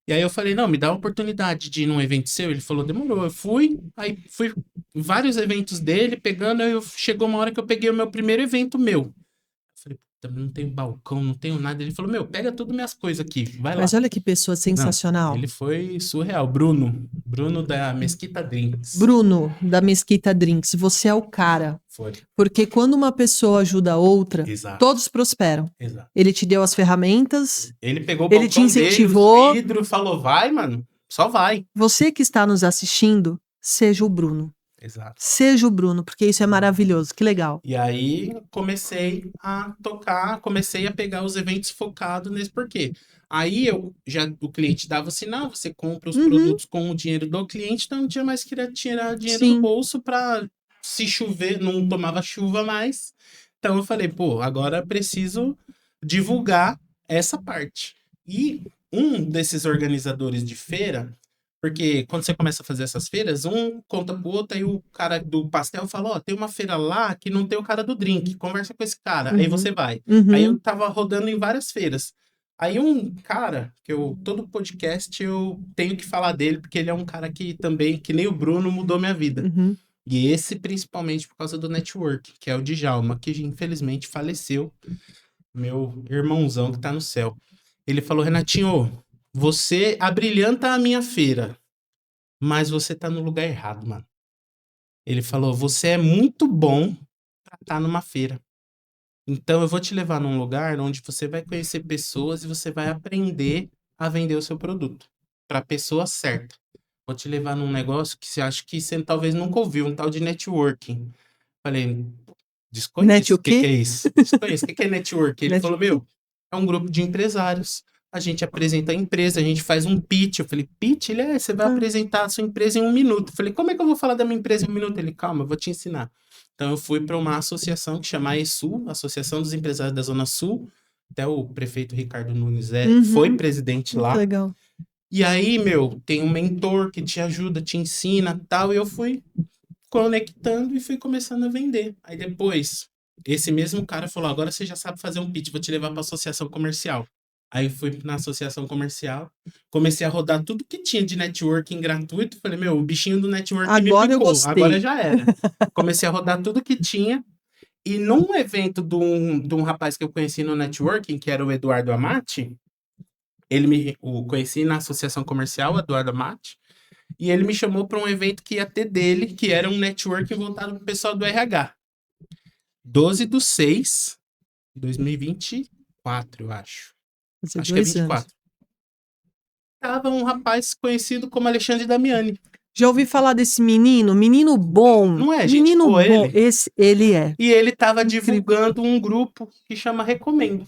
E aí eu falei, não, me dá a oportunidade de ir num evento seu. Ele falou, demorou. Eu fui, aí fui em vários eventos dele, pegando, aí chegou uma hora que eu peguei o meu primeiro evento meu. Eu falei, também não tenho balcão, não tenho nada. Ele falou, meu, pega todas minhas coisas aqui, vai lá. Mas olha que pessoa sensacional. Não, ele foi surreal. Bruno da Mesquita Drinks. Bruno, da Mesquita Drinks, você é o cara. Foi. Porque quando uma pessoa ajuda a outra, todos prosperam. Exato. Ele te deu as ferramentas. Ele pegou o balcão te incentivou. Dele, vidro, falou, vai, mano, só vai. Você que está nos assistindo, seja o Bruno. Exato. Seja o Bruno, porque isso é maravilhoso, que legal. E aí comecei a tocar, comecei a pegar os eventos focados nesse porquê. Aí o cliente dava o sinal, você compra os produtos com o dinheiro do cliente, então não tinha mais que tirar dinheiro do bolso para se chover, não tomava chuva mais. Então eu falei, pô, agora preciso divulgar essa parte. E um desses organizadores de feira, porque quando você começa a fazer essas feiras, um conta pro outro, aí o cara do pastel fala, ó, tem uma feira lá que não tem o cara do drink, conversa com esse cara, aí você vai. Aí eu tava rodando em várias feiras. Aí um cara, todo podcast eu tenho que falar dele, porque ele é um cara que também, que nem o Bruno, mudou minha vida. E esse principalmente por causa do network, que é o Djalma, que infelizmente faleceu, meu irmãozão que tá no céu. Ele falou, Renatinho, você abrilhanta a minha feira, mas você tá no lugar errado, mano. Ele falou, você é muito bom pra estar numa feira. Então eu vou te levar num lugar onde você vai conhecer pessoas e você vai aprender a vender o seu produto pra pessoa certa. Vou te levar num negócio que você acha que você talvez nunca ouviu, um tal de networking. Falei, desconheço o que é isso. Desconheço, o que é networking? Ele falou, meu, é um grupo de empresários. A gente apresenta a empresa, a gente faz um pitch. Eu falei, pitch? Ele você vai apresentar a sua empresa em 1 minuto. Eu falei, como é que eu vou falar da minha empresa em 1 minuto? Ele, calma, eu vou te ensinar. Então eu fui para uma associação que chama AESUL, Associação dos Empresários da Zona Sul. Até o prefeito Ricardo Nunes foi presidente lá. Legal. E aí, meu, tem um mentor que te ajuda, te ensina, tal, e eu fui conectando e fui começando a vender. Aí depois, esse mesmo cara falou, agora você já sabe fazer um pitch, vou te levar para associação comercial. Aí fui na associação comercial, comecei a rodar tudo que tinha de networking gratuito, falei, meu, o bichinho do networking me Agora eu picou, gostei. agora já era. Comecei a rodar tudo que tinha, e num evento de um rapaz que eu conheci no networking, que era o Eduardo Amati, o conheci na associação comercial, Eduardo Amati, e ele me chamou para um evento que ia ter dele, que era um networking voltado para o pessoal do RH. 12/6/2024, eu acho. Fazer Acho que é 2 anos. 24. Tava um rapaz conhecido como Alexandre Damiani. Já ouvi falar desse menino bom. Não é, gente? Menino Pô, bom. ele. Ele é. E ele tava Incrível. divulgando um grupo que chama Recomendo.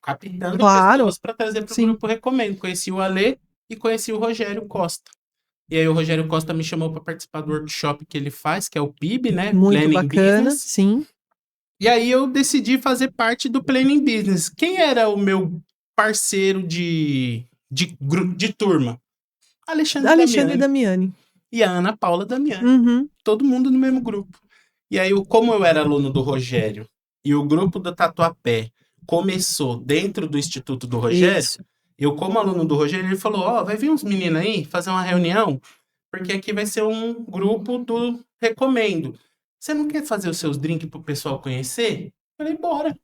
Captando Claro. pessoas para trazer para o Sim. grupo Recomendo. Conheci o Alê e conheci o Rogério Costa. E aí o Rogério Costa me chamou para participar do workshop que ele faz, que é o PIB, né? Muito Planning bacana. Business. Sim. E aí eu decidi fazer parte do Planning Business. Quem era o meu parceiro de turma? Alexandre Damiani. E a Ana Paula Damiani. Uhum. Todo mundo no mesmo grupo. E aí, como eu era aluno do Rogério e o grupo do Tatuapé começou dentro do Instituto do Rogério, Isso. eu, como aluno do Rogério, ele falou, ó, vai vir uns meninos aí fazer uma reunião, porque aqui vai ser um grupo do Recomendo. Você não quer fazer os seus drinks pro pessoal conhecer? Eu falei, bora.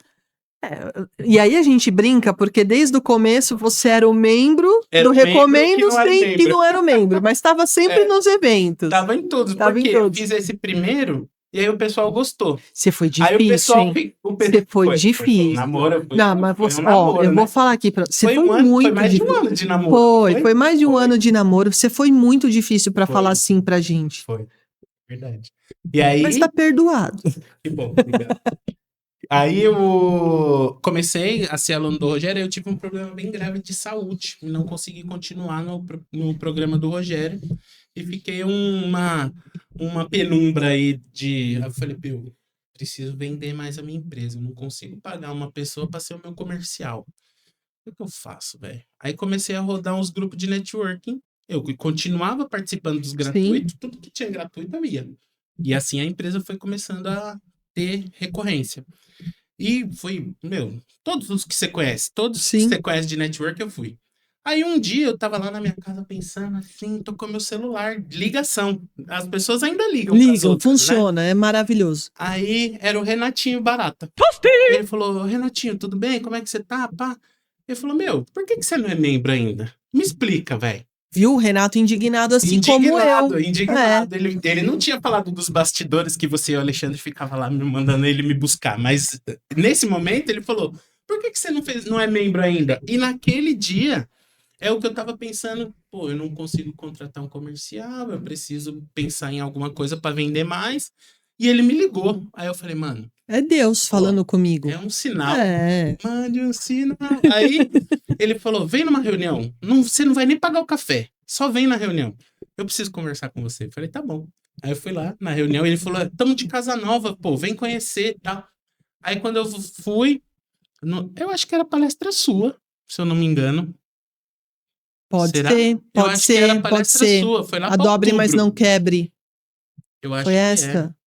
E aí a gente brinca, porque desde o começo você era o membro Era do o membro Recomendo, que não era que membro. não era o membro, mas estava sempre nos eventos. Tava em todos, Tava em porque eu todos. fiz esse primeiro e aí o pessoal gostou. Você foi Aí o difícil, pessoal... hein? Você Você foi Foi um difícil. namoro, Não, mas foi você, um namoro, eu né? vou falar aqui pra você. Foi Foi um ano, muito foi mais de um difícil. ano de namoro. Foi mais de um Foi. ano de namoro. Você foi muito difícil pra Foi. falar assim pra gente. Foi, verdade. E aí... Mas tá perdoado. Que bom, obrigado. Aí eu comecei a ser aluno do Rogério e eu tive um problema bem grave de saúde. Não consegui continuar no programa do Rogério e fiquei uma penumbra aí de... Eu falei, eu preciso vender mais a minha empresa. Eu não consigo pagar uma pessoa para ser o meu comercial. O que eu faço, velho? Aí comecei a rodar uns grupos de networking. Eu continuava participando dos gratuitos. Tudo que tinha gratuito eu ia. E assim a empresa foi começando a ter recorrência. E foi, todos os que você conhece, todos que você conhece de network, eu fui. Aí um dia eu tava lá na minha casa pensando assim, tocou meu celular, ligação. As pessoas ainda ligam pras outras, funciona, né? é maravilhoso. Aí era o Renatinho Barata. Ele falou, Renatinho, tudo bem? Como é que você tá? Pá? Ele falou, por que você não é membro ainda? Me explica, velho. Viu o Renato indignado assim como eu. Indignado. Ele não tinha falado dos bastidores que você e o Alexandre ficava lá me mandando ele me buscar, mas nesse momento ele falou, por que você não é membro ainda? E naquele dia é o que eu tava pensando, eu não consigo contratar um comercial, eu preciso pensar em alguma coisa para vender mais. E ele me ligou. Aí eu falei, mano, é Deus falando comigo. É um sinal. É. Mande um sinal. Aí ele falou, vem numa reunião. Você não vai nem pagar o café. Só vem na reunião. Eu preciso conversar com você. Eu falei, tá bom. Aí eu fui lá na reunião e ele falou, estamos de casa nova, vem conhecer e tal. Aí quando eu fui, eu acho que era palestra sua, se eu não me engano. Pode Será? ser, Eu pode acho que era ser, palestra pode ser. sua. Foi lá A pra dobre, mas outubro. não quebre. Eu acho Foi que esta?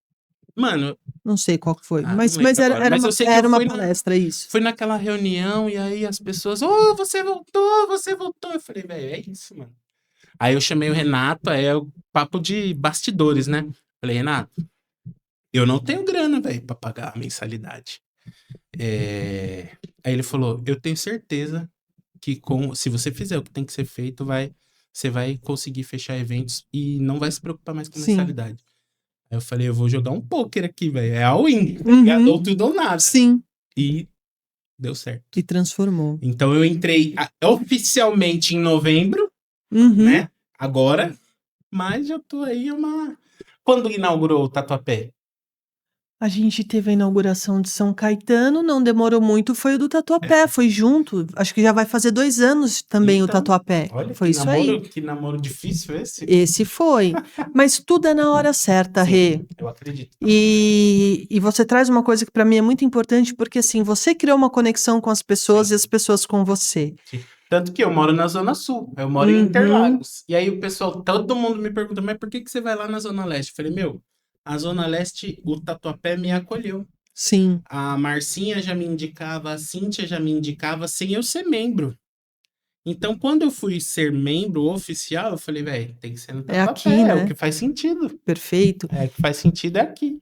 Mano, não sei qual que foi, não mas lembro era, agora. era Mas uma, eu sei que era eu uma fui palestra, isso. Fui naquela reunião e aí as pessoas, você voltou. Eu falei, velho, é isso, mano. Aí eu chamei o Renato, aí é o papo de bastidores, né? Falei, Renato, eu não tenho grana, velho, pra pagar a mensalidade. Aí ele falou, eu tenho certeza que se você fizer o que tem que ser feito, você vai conseguir fechar eventos e não vai se preocupar mais com mensalidade. Aí eu falei, eu vou jogar um poker aqui, velho. É all-in. É ou tudo ou nada. Sim. E deu certo. E transformou. Então eu entrei oficialmente em novembro, né? Agora. Mas eu tô aí Quando inaugurou o Tatuapé? A gente teve a inauguração de São Caetano, não demorou muito, foi o do Tatuapé, foi junto. Acho que já vai fazer 2 anos também o Então, Tatuapé. olha Foi isso aí. que namoro difícil esse. Esse foi. Mas tudo é na hora certa, Sim, Rê. eu acredito. E você traz uma coisa que para mim é muito importante, porque assim, você criou uma conexão com as pessoas Sim. e as pessoas com você. Sim. Tanto que eu moro na Zona Sul, eu moro em Uhum. Interlagos. E aí o pessoal, todo mundo me pergunta, mas por que você vai lá na Zona Leste? Eu falei, meu, a Zona Leste, o Tatuapé me acolheu. Sim. A Marcinha já me indicava, a Cíntia já me indicava sem eu ser membro. Então, quando eu fui ser membro oficial, eu falei, velho, tem que ser no É aqui, Tatuapé, é o né? que faz sentido. Perfeito. É, o que faz sentido é aqui.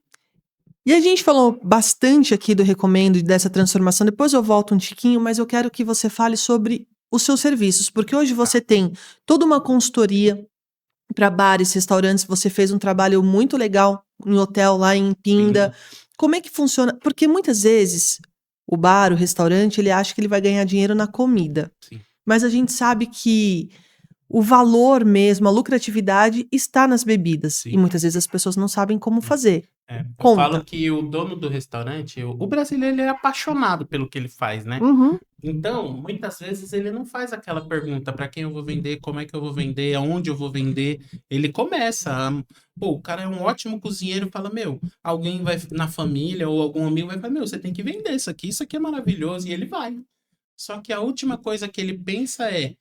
E a gente falou bastante aqui do Recomendo e dessa transformação. Depois eu volto um tiquinho, mas eu quero que você fale sobre os seus serviços, porque hoje você tem toda uma consultoria para bares, restaurantes. Você fez um trabalho muito legal em hotel lá em Pinda. Como é que funciona? Porque muitas vezes o bar, o restaurante, ele acha que ele vai ganhar dinheiro na comida. Sim. Mas a gente sabe que o valor mesmo, a lucratividade está nas bebidas. Sim. E muitas vezes as pessoas não sabem como fazer. É, eu Conta. falo que o dono do restaurante, o brasileiro, ele é apaixonado pelo que ele faz, né? Uhum. Então, muitas vezes ele não faz aquela pergunta para quem eu vou vender, como é que eu vou vender, aonde eu vou vender. Ele começa, pô, o cara é um ótimo cozinheiro, fala, meu, alguém vai na família ou algum amigo vai falar, meu, você tem que vender isso aqui é maravilhoso, e ele vai. Só que a última coisa que ele pensa é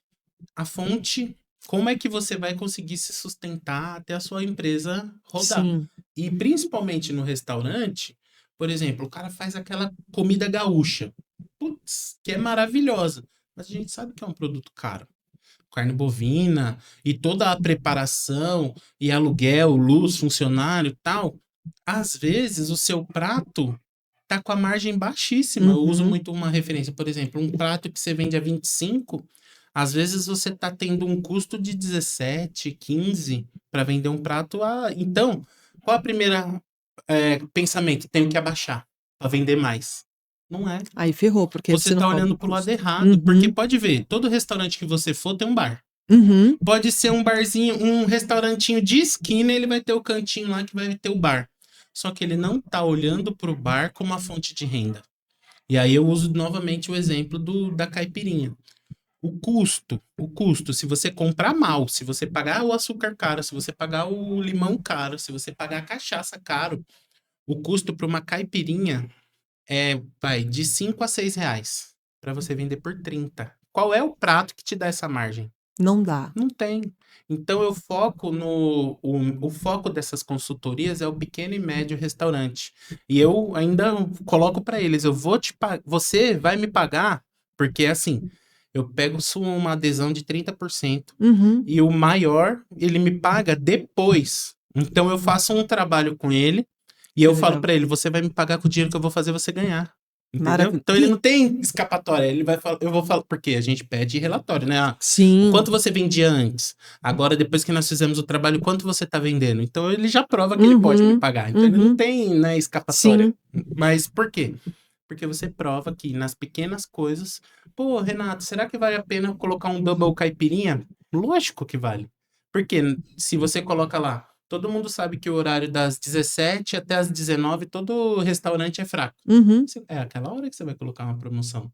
a fonte, como é que você vai conseguir se sustentar até a sua empresa rodar. Sim. E principalmente no restaurante, por exemplo, o cara faz aquela comida gaúcha. Putz, que é maravilhosa. Mas a gente sabe que é um produto caro. Carne bovina e toda a preparação e aluguel, luz, funcionário e tal. Às vezes o seu prato tá com a margem baixíssima. Eu uso Uhum. muito uma referência, por exemplo, um prato que você vende a 25, às vezes você tá tendo um custo de 17, 15 para vender um prato a. Então, qual a primeira pensamento? Tenho que abaixar para vender mais. Não é. Aí ferrou, porque Você você não tá cobra olhando o pro lado custo. errado, porque Uhum. pode ver, todo restaurante que você for tem um bar. Uhum. Pode ser um barzinho, um restaurantinho de esquina, ele vai ter o cantinho lá que vai ter o bar. Só que ele não tá olhando pro bar como uma fonte de renda. E aí eu uso novamente o exemplo da caipirinha. O custo, se você comprar mal, se você pagar o açúcar caro, se você pagar o limão caro, se você pagar a cachaça caro, o custo para uma caipirinha vai de 5 a 6 reais para você vender por 30. Qual é o prato que te dá essa margem? Não dá. Não tem. Então eu foco no. O foco dessas consultorias é o pequeno e médio restaurante. E eu ainda coloco para eles: eu vou te pagar. Você vai me pagar, porque assim, eu pego uma adesão de 30% Uhum. e o maior ele me paga depois. Então eu faço um trabalho com ele e eu falo Legal. para ele: você vai me pagar com o dinheiro que eu vou fazer você ganhar. Entendeu? Maravilha. Então ele não tem escapatória. Ele vai falar, eu vou falar, porque a gente pede relatório, né? Sim. Quanto você vendia antes? Agora, depois que nós fizemos o trabalho, quanto você tá vendendo? Então ele já prova que ele pode me pagar. Então ele não tem, né, escapatória. Sim. Mas por quê? Porque você prova que nas pequenas coisas, pô, Renato, será que vale a pena colocar um double caipirinha? Lógico que vale. Porque se você coloca lá, todo mundo sabe que o horário das 17 até as 19, todo restaurante é fraco. Uhum. É aquela hora que você vai colocar uma promoção.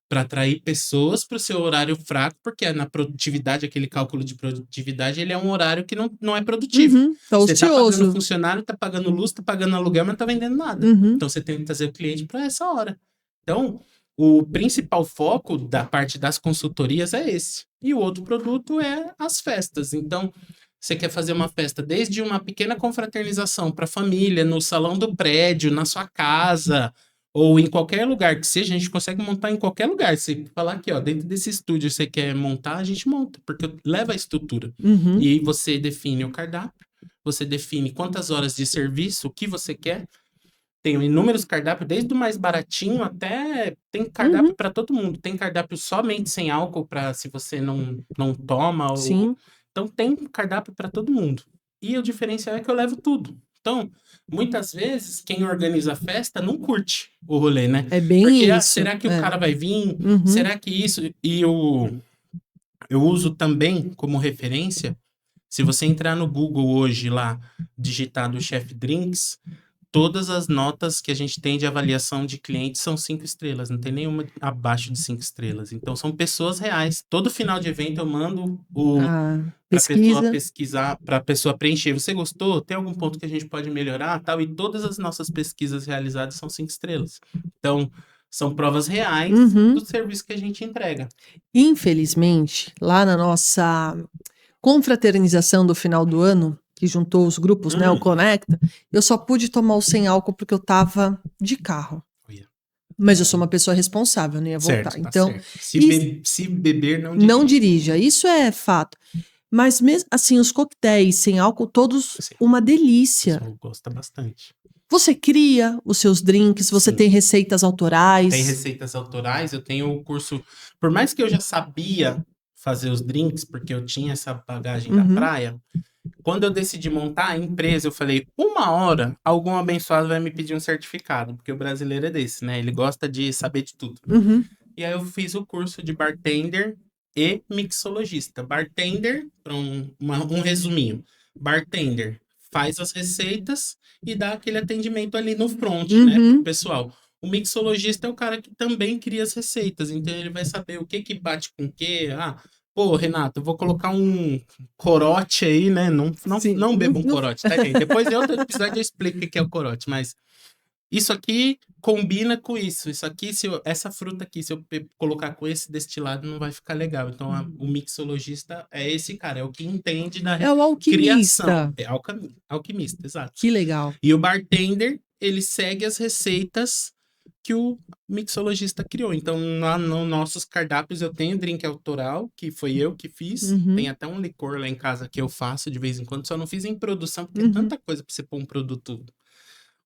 Para atrair pessoas para o seu horário fraco, porque na produtividade, aquele cálculo de produtividade, ele é um horário que não é produtivo. Uhum. Tá Você tá pagando ocioso. funcionário, tá pagando luz, tá pagando aluguel, mas não tá vendendo nada. Uhum. Então você tem que trazer o cliente para essa hora. Então, o principal foco da parte das consultorias é esse. E o outro produto é as festas. Então, você quer fazer uma festa desde uma pequena confraternização para a família, no salão do prédio, na sua casa, ou em qualquer lugar que seja, a gente consegue montar em qualquer lugar. Se falar aqui, ó, dentro desse estúdio você quer montar, a gente monta, porque leva a estrutura. Uhum. E você define o cardápio, você define quantas horas de serviço, o que você quer. Tem inúmeros cardápios, desde o mais baratinho até tem cardápio para todo mundo. Tem cardápio somente sem álcool para se você não toma. Sim. Então tem cardápio para todo mundo. E o diferencial é que eu levo tudo. Então, muitas vezes, quem organiza a festa não curte o rolê, né? É bem Porque, isso. será que o cara vai vir? Uhum. Será que isso? E eu uso também como referência, se você entrar no Google hoje lá, digitar do Chef Drinks, todas as notas que a gente tem de avaliação de clientes são 5 estrelas, não tem nenhuma abaixo de 5 estrelas. Então, são pessoas reais. Todo final de evento eu mando A para a pessoa pesquisa. pesquisar, para a pessoa preencher. Você gostou? Tem algum ponto que a gente pode melhorar? Tal. E todas as nossas pesquisas realizadas são 5 estrelas. Então, são provas reais Uhum. do serviço que a gente entrega. Infelizmente, lá na nossa confraternização do final do ano, que juntou os grupos, né, o Conecta, eu só pude tomar o sem álcool porque eu tava de carro. Olha. Mas eu sou uma pessoa responsável, não ia voltar. Certo, tá Então, certo. e- Se beber, não não dirija. dirija, isso é fato. Mas mesmo assim, os coquetéis sem álcool, todos Sim. uma O delícia. pessoal gosta bastante. Você cria os seus drinks, você Sim. tem receitas autorais. Tem receitas autorais, eu tenho o curso. Por mais que eu já sabia fazer os drinks, porque eu tinha essa bagagem da Uhum. praia, quando eu decidi montar a empresa, eu falei, uma hora, algum abençoado vai me pedir um certificado, porque o brasileiro é desse, né? Ele gosta de saber de tudo. Uhum. E aí eu fiz o curso de bartender e mixologista. Bartender, para um resuminho. Bartender faz as receitas e dá aquele atendimento ali no front, né, pro Uhum. pessoal. O mixologista é o cara que também cria as receitas, então ele vai saber o que que bate com o que. Ah, pô, Renato, eu vou colocar um corote aí, né? Sim. Não beba um Não- corote, tá, gente? Depois em outro episódio eu explico o que que é o corote, mas isso aqui combina com isso. Isso aqui, essa fruta aqui, se eu colocar com esse destilado, não vai ficar legal. Então, o mixologista é esse cara, é o que entende da É o criação. alquimista. É alquimista, exato. Que legal. E o bartender, ele segue as receitas que o mixologista criou. Então, lá nos nossos cardápios, eu tenho drink autoral, que foi eu que fiz. Uhum. Tem até um licor lá em casa que eu faço de vez em quando, só não fiz em produção, porque é Uhum. tanta coisa pra você pôr um produto.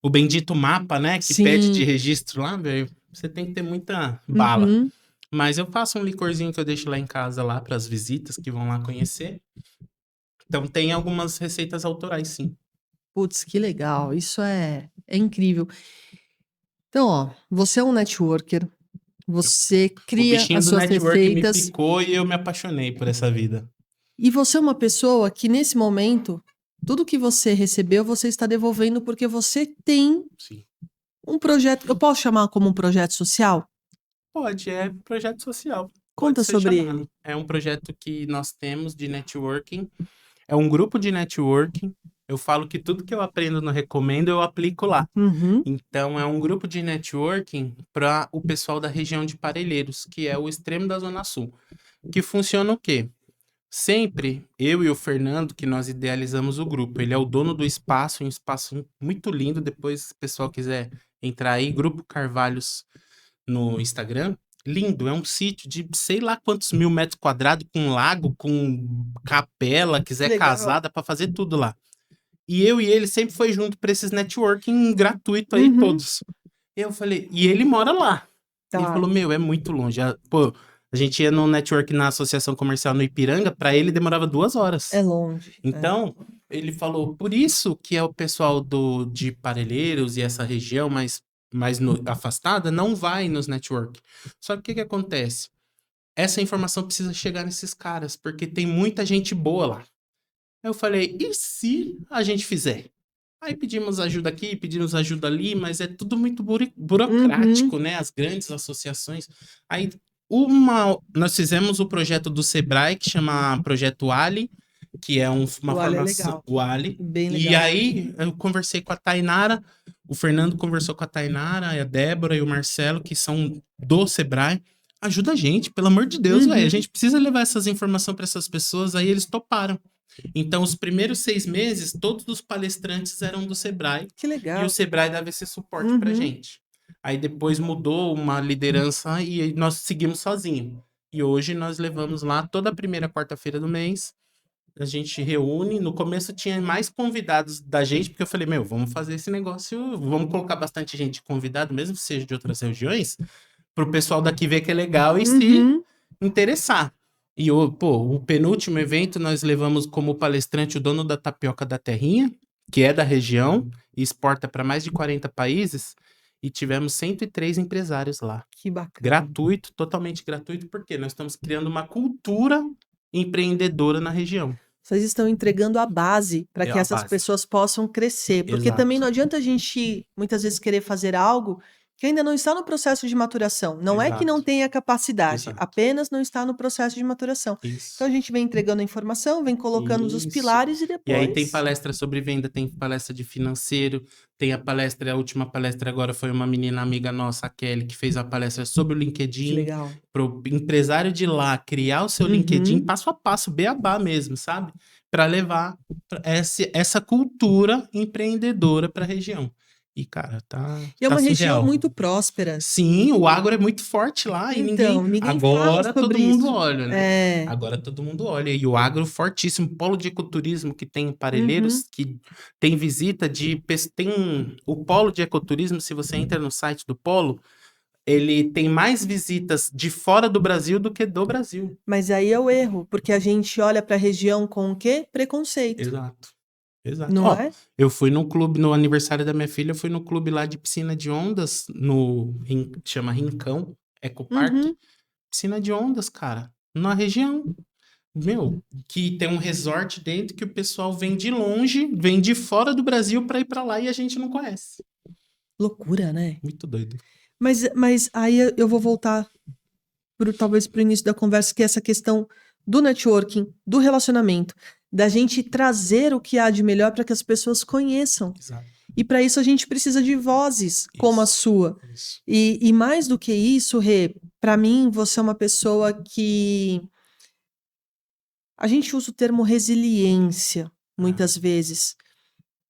O bendito mapa, né? Que Sim. pede de registro lá, velho. Você tem que ter muita bala. Uhum. Mas eu faço um licorzinho que eu deixo lá em casa, lá, para as visitas que vão lá conhecer. Então tem algumas receitas autorais, sim. Putz, que legal. Isso é incrível. Então, ó, você é um networker, você O cria bichinho as do suas network me receitas picou e eu me apaixonei por essa vida. e você é uma pessoa que nesse momento, tudo que você recebeu, você está devolvendo porque você tem Sim. um projeto. Eu posso chamar como um projeto social? Pode, é projeto social. Conta Pode ser sobre chamado. ele. É um projeto que nós temos de networking. É um grupo de networking. Eu falo que tudo que eu aprendo no Recomendo, eu aplico lá. Uhum. Então, é um grupo de networking para o pessoal da região de Parelheiros, que é o extremo da Zona Sul. Que funciona o quê? Sempre eu e o Fernando, que nós idealizamos o grupo. Ele é o dono do espaço, um espaço muito lindo. Depois, se o pessoal quiser entrar aí, Grupo Carvalhos no Instagram. Lindo, é um sítio de sei lá quantos mil metros quadrados, com lago, com capela, quiser Legal. casar, dá pra fazer tudo lá. E eu e ele sempre foi junto pra esses networking gratuito aí, Uhum. todos. E eu falei, e ele mora lá. Tá. Ele falou, meu, é muito longe. Pô, a gente ia no network na Associação Comercial no Ipiranga, pra ele demorava 2 horas. É longe. Então, ele falou, por isso que é o pessoal de Parelheiros e essa região mais afastada não vai nos network. Só que o que acontece? Essa informação precisa chegar nesses caras, porque tem muita gente boa lá. Aí eu falei, e se a gente fizer? Aí pedimos ajuda aqui, pedimos ajuda ali, mas é tudo muito burocrático, né? As grandes associações. Aí nós fizemos o projeto do Sebrae, que chama Projeto Ali, que é uma O Ali é formação. legal. O Ali. Bem E legal. aí eu conversei com a Tainara, o Fernando conversou com a Tainara, a Débora e o Marcelo, que são do Sebrae. Ajuda a gente, pelo amor de Deus, Uhum. velho. A gente precisa levar essas informações para essas pessoas. Aí eles toparam. Então, os primeiros 6 meses, todos os palestrantes eram do Sebrae. Que E legal. o Sebrae dava esse suporte pra Uhum. gente. Aí depois mudou uma liderança e aí nós seguimos sozinho. E hoje nós levamos lá toda a primeira quarta-feira do mês. A gente reúne. No começo tinha mais convidados da gente, porque eu falei, meu, vamos fazer esse negócio, vamos colocar bastante gente convidado, mesmo que seja de outras regiões, pro pessoal daqui ver que é legal e se Uhum. interessar. E o penúltimo evento nós levamos como palestrante o dono da Tapioca da Terrinha, que é da região e exporta para mais de 40 países, e tivemos 103 empresários lá. Que bacana. Gratuito, totalmente gratuito, porque nós estamos criando uma cultura empreendedora na região. Vocês estão entregando a base para É que a essas base. pessoas possam crescer. Porque Exato. também não adianta a gente, muitas vezes, querer fazer algo que ainda não está no processo de maturação. Não é que não Exato. tenha capacidade, Exato. apenas não está no processo de maturação. Isso. Então a gente vem entregando a informação, vem colocando os Isso. pilares e E aí tem depois. palestra sobre venda, tem palestra de financeiro, tem a palestra, a última palestra agora foi uma menina amiga nossa, a Kelly, que fez a palestra sobre o Que LinkedIn, legal. pro empresário de lá criar o seu Uhum. LinkedIn passo a passo, beabá mesmo, sabe? Para levar essa cultura empreendedora para a região. E, cara, E é tá uma região surreal. muito próspera. Sim, o agro é muito forte lá e Então, ninguém fala agora todo sobre mundo isso. olha, né? É. Agora todo mundo olha. E o agro fortíssimo, polo de ecoturismo que tem em Uhum. Parelheiros, que tem visita o polo de ecoturismo, se você entra no site do polo, ele tem mais visitas de fora do Brasil do que do Brasil. Mas aí é o erro, porque a gente olha para a região com o quê? Preconceito. Exato. Exato. Não Ó, é? eu fui no clube, no aniversário da minha filha, eu fui no clube lá de piscina de ondas, chama Rincão, Ecopark. Uhum. Piscina de ondas, cara, na região. Meu, que tem um resort dentro que o pessoal vem de longe, vem de fora do Brasil pra ir pra lá e a gente não conhece. Loucura, né? Muito doido. Mas aí eu vou voltar talvez para o início da conversa, que é essa questão do networking, do relacionamento, da gente trazer o que há de melhor para que as pessoas conheçam. Exato. E para isso a gente precisa de vozes como a Isso, sua. isso. E mais do que isso, Rê, para mim você é uma pessoa que a gente usa o termo resiliência muitas vezes,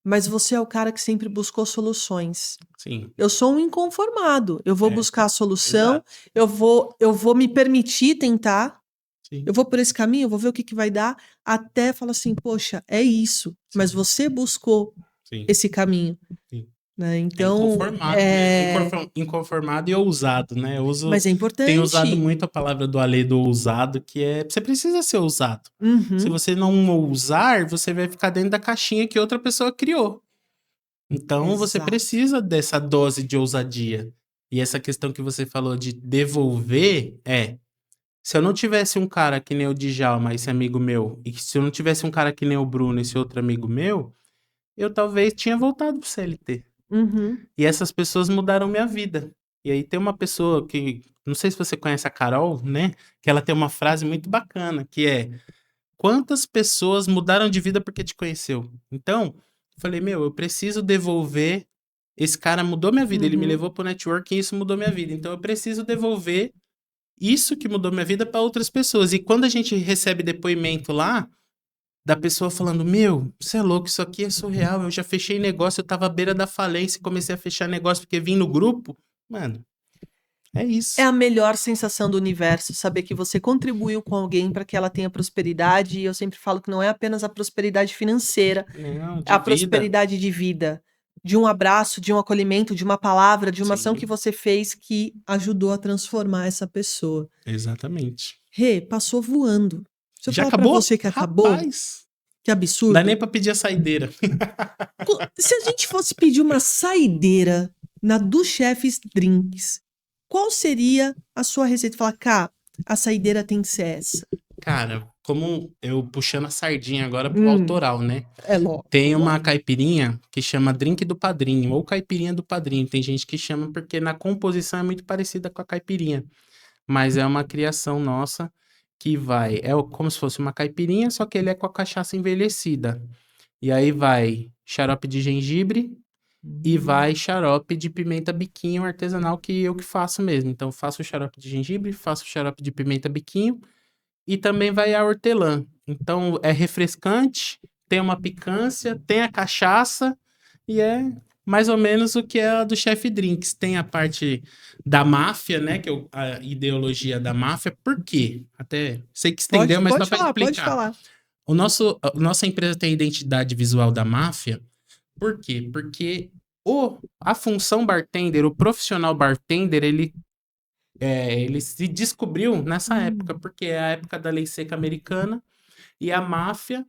mas você é o cara que sempre buscou soluções. Sim, Eu sou um inconformado. Eu vou É, buscar a solução, exato. eu vou me permitir tentar, Sim. eu vou por esse caminho, eu vou ver o que que vai dar, até falar assim, poxa, é isso. Mas Sim. você buscou Sim. esse caminho. Sim. Né? É Então, inconformado, né? Inconformado e ousado, né? mas é Tenho usado importante. muito a palavra do Alê do ousado, que é você precisa ser ousado. Uhum. Se você não ousar, você vai ficar dentro da caixinha que outra pessoa criou. Então você Exato. precisa dessa dose de ousadia. E essa questão que você falou de devolver se eu não tivesse um cara que nem o Djalma, esse amigo meu, e se eu não tivesse um cara que nem o Bruno, esse outro amigo meu, eu talvez tinha voltado pro CLT. Uhum. E essas pessoas mudaram minha vida. E aí tem uma pessoa que, não sei se você conhece a Carol, né? Que ela tem uma frase muito bacana, que é: quantas pessoas mudaram de vida porque te conheceu? Então, eu falei, eu preciso devolver. Esse cara mudou minha vida, ele me Uhum. levou pro network e isso mudou minha vida. Então eu preciso devolver isso que mudou minha vida para outras pessoas. E quando a gente recebe depoimento lá, da pessoa falando, você é louco, isso aqui é surreal, eu já fechei negócio, eu tava à beira da falência e comecei a fechar negócio porque vim no grupo. Mano, é isso. É a melhor sensação do universo, saber que você contribuiu com alguém para que ela tenha prosperidade. E eu sempre falo que não é apenas a prosperidade financeira, Não, é a de vida. prosperidade de vida. De um abraço, de um acolhimento, de uma palavra, de uma ação Sim. que você fez que ajudou a transformar essa pessoa. Exatamente. Rê, passou voando. Se eu Já falar pra acabou? você que acabou, Rapaz, que não absurdo. dá nem pra pedir a saideira. Se a gente fosse pedir uma saideira na do Chef's Drinks, qual seria a sua receita? Falar, cá, a saideira tem que ser essa. Cara, como eu puxando a sardinha agora pro autoral, né? É logo. Tem uma caipirinha que chama Drink do Padrinho, ou Caipirinha do Padrinho. Tem gente que chama porque na composição é muito parecida com a caipirinha. Mas é uma criação nossa que como se fosse uma caipirinha, só que ele é com a cachaça envelhecida. E aí vai xarope de gengibre e vai xarope de pimenta biquinho artesanal que eu que faço mesmo. Então faço o xarope de gengibre, faço o xarope de pimenta biquinho e também vai a hortelã. Então é refrescante, tem uma picância, tem a cachaça e é mais ou menos o que é a do Chef Drinks. Tem a parte da máfia, né? Que é a ideologia da máfia. Por quê? Até sei que estendeu, mas só para explicar. Pode falar. A nossa empresa tem a identidade visual da máfia. Por quê? Porque a função bartender, o profissional bartender, ele se descobriu nessa época, porque é a época da lei seca americana e a máfia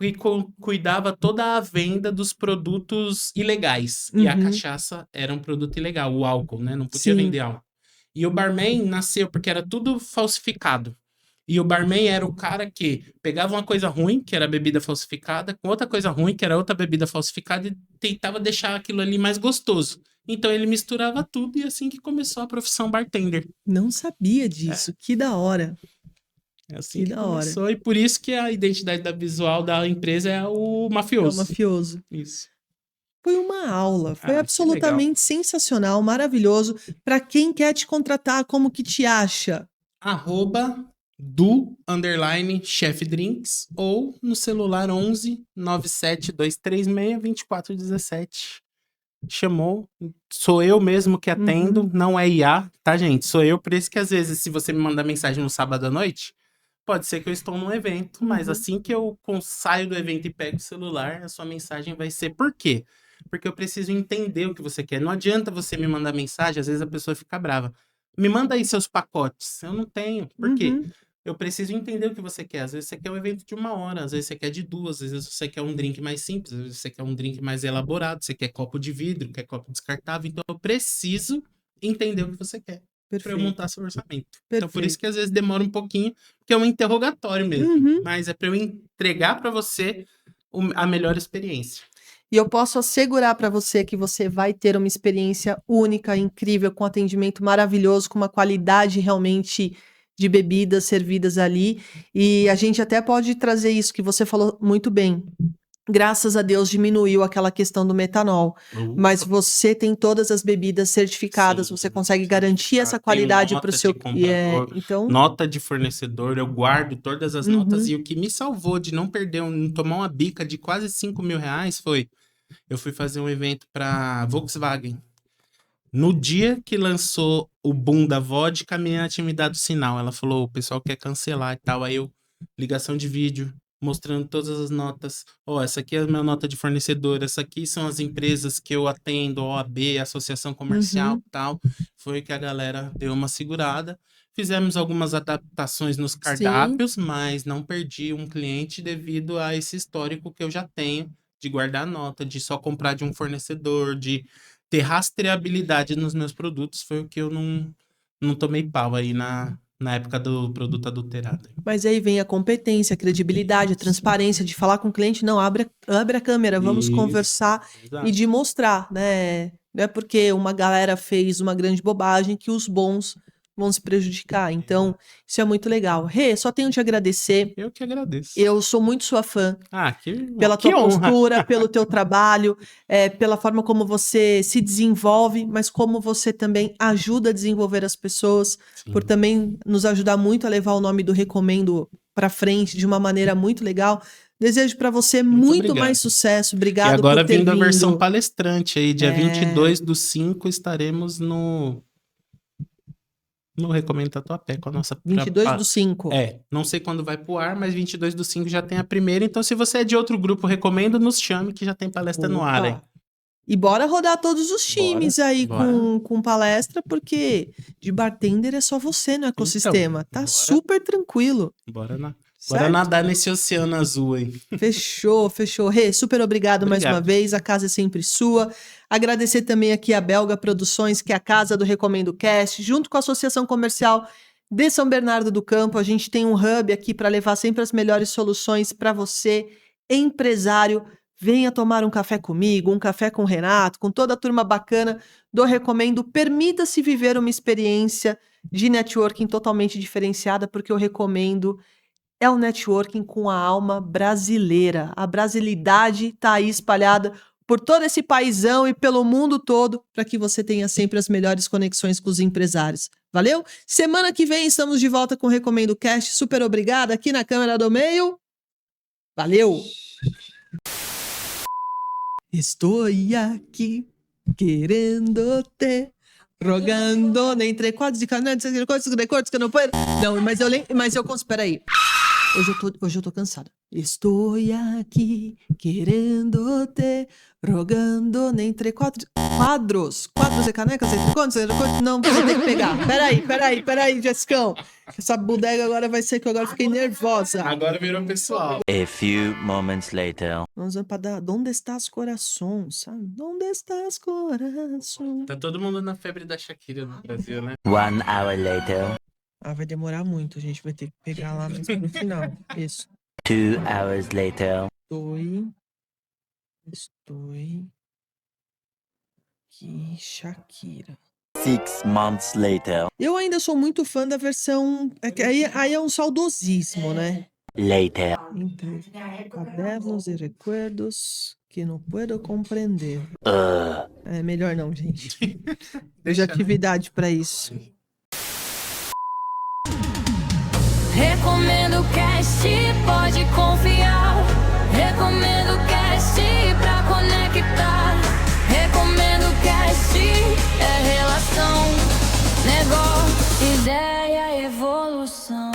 que cuidava toda a venda dos produtos ilegais. E a cachaça era um produto ilegal, o álcool, né? Não podia Sim. vender álcool. E o barman nasceu porque era tudo falsificado. E o barman era o cara que pegava uma coisa ruim, que era bebida falsificada, com outra coisa ruim, que era outra bebida falsificada, e tentava deixar aquilo ali mais gostoso. Então ele misturava tudo e assim que começou a profissão bartender. Não sabia disso. Que da hora. É assim Que que da hora. começou. E por isso que a identidade visual da empresa é o É o mafioso. mafioso. Isso. Foi uma aula, foi Ah, que absolutamente sensacional, maravilhoso. Para quem quer te contratar, como que te acha? @chefdrinks ou no celular 11 97 236 2417. Chamou, sou eu mesmo que atendo, não é IA, tá, gente? Sou eu, por isso que às vezes, se você me mandar mensagem no sábado à noite, pode ser que eu estou num evento, mas assim que eu saio do evento e pego o celular, a sua mensagem vai ser por quê? Porque eu preciso entender o que você quer. Não adianta você me mandar mensagem, às vezes a pessoa fica brava. Me manda aí seus pacotes. Eu não tenho. Por quê? Eu preciso entender o que você quer. Às vezes você quer um evento de 1 hora, às vezes você quer de 2, às vezes você quer um drink mais simples, às vezes você quer um drink mais elaborado, você quer copo de vidro, quer copo descartável. Então eu preciso entender o que você quer para eu Perfeito. montar seu orçamento. Então por Perfeito. isso que às vezes demora um pouquinho, porque é um interrogatório mesmo. Mas é para eu entregar para você a melhor experiência. E eu posso assegurar para você que você vai ter uma experiência única, incrível, com atendimento maravilhoso, com uma qualidade realmente de bebidas servidas ali. E a gente até pode trazer isso que você falou muito bem. Graças a Deus diminuiu aquela questão do metanol. Mas você tem todas as bebidas certificadas, Sim, você consegue garantir essa qualidade para o seu comprador, então, nota de fornecedor, eu guardo todas as notas e o que me salvou de não perder, não tomar uma bica de quase 5 mil reais foi, eu fui fazer um evento para Volkswagen. No dia que lançou o boom da vodka, a menina tinha me dado sinal. Ela falou, o pessoal quer cancelar e tal. Aí eu, ligação de vídeo, mostrando todas as notas. Ó, essa aqui é a minha nota de fornecedor, essa aqui são as empresas que eu atendo, OAB, Associação Comercial e tal. Foi que a galera deu uma segurada. Fizemos algumas adaptações nos cardápios, mas não perdi um cliente devido a esse histórico que eu já tenho de guardar nota, de só comprar de um fornecedor, de ter rastreabilidade nos meus produtos. Foi o que eu não tomei pau aí na época do produto adulterado. Mas aí vem a competência, a credibilidade, a transparência de falar com o cliente, não, abre a câmera, vamos Isso, conversar exato. e de mostrar, né? Não é porque uma galera fez uma grande bobagem que os bons vão se prejudicar. Então, isso é muito legal. Rê, só tenho te agradecer. Eu que agradeço. Eu sou muito sua fã. Pela que tua honra. postura, pelo teu trabalho, pela forma como você se desenvolve, mas como você também ajuda a desenvolver as pessoas, Sim. por também nos ajudar muito a levar o nome do Recomendo para frente de uma maneira muito legal. Desejo para você muito obrigado. mais sucesso. Obrigado E agora por ter vindo a versão vindo. palestrante aí, dia 22/5, estaremos no Recomendo Tatuapé com a nossa... 22/5. Não sei quando vai pro ar, mas 22/5 já tem a primeira. Então, se você é de outro grupo, recomendo, nos chame que já tem palestra no ar, hein? E bora rodar todos os times aí com palestra, porque de bartender é só você no ecossistema. Então, tá super tranquilo. Bora Certo? nadar nesse oceano azul aí. Fechou. Rê, super obrigado mais uma vez. A casa é sempre sua. Agradecer também aqui a Belga Produções, que é a casa do Recomendo Cast, junto com a Associação Comercial de São Bernardo do Campo. A gente tem um hub aqui para levar sempre as melhores soluções para você, empresário. Venha tomar um café comigo, um café com o Renato, com toda a turma bacana do Recomendo. Permita-se viver uma experiência de networking totalmente diferenciada, porque eu recomendo é o networking com a alma brasileira. A brasilidade está aí espalhada por todo esse paizão e pelo mundo todo, para que você tenha sempre as melhores conexões com os empresários. Valeu? Semana que vem estamos de volta com o Recomendo Cast. Super obrigada aqui na câmera do meio. Valeu! Estou aqui querendo te rogando entre quadros de canal, recortes que não pode. Não, mas eu espera aí. Hoje eu tô cansada. Estou aqui querendo te rogando entre quadros e canecas, entre quadros. Não, você tem que pegar. Peraí, Jessicão. Essa bodega agora vai ser que eu agora fiquei nervosa. Agora virou pessoal. A few moments later. Vamos para dar. Onde está os corações, sabe? Onde está os corações? Tá todo mundo na febre da Shakira no Brasil, né? 1 hour later. Ah, vai demorar muito, a gente vai ter que pegar lá mais pro final. Isso. 2 hours later. Estou aqui, Shakira. 6 months later. Eu ainda sou muito fã da versão. Aí é um saudosismo, né? Later. Entre cadernos e recuerdos que não puedo compreender. É melhor não, gente. Veja atividade pra isso. Recomendo Cast, pode confiar. Recomendo Cast pra conectar. Recomendo Cast, é relação, negócio, ideia, evolução.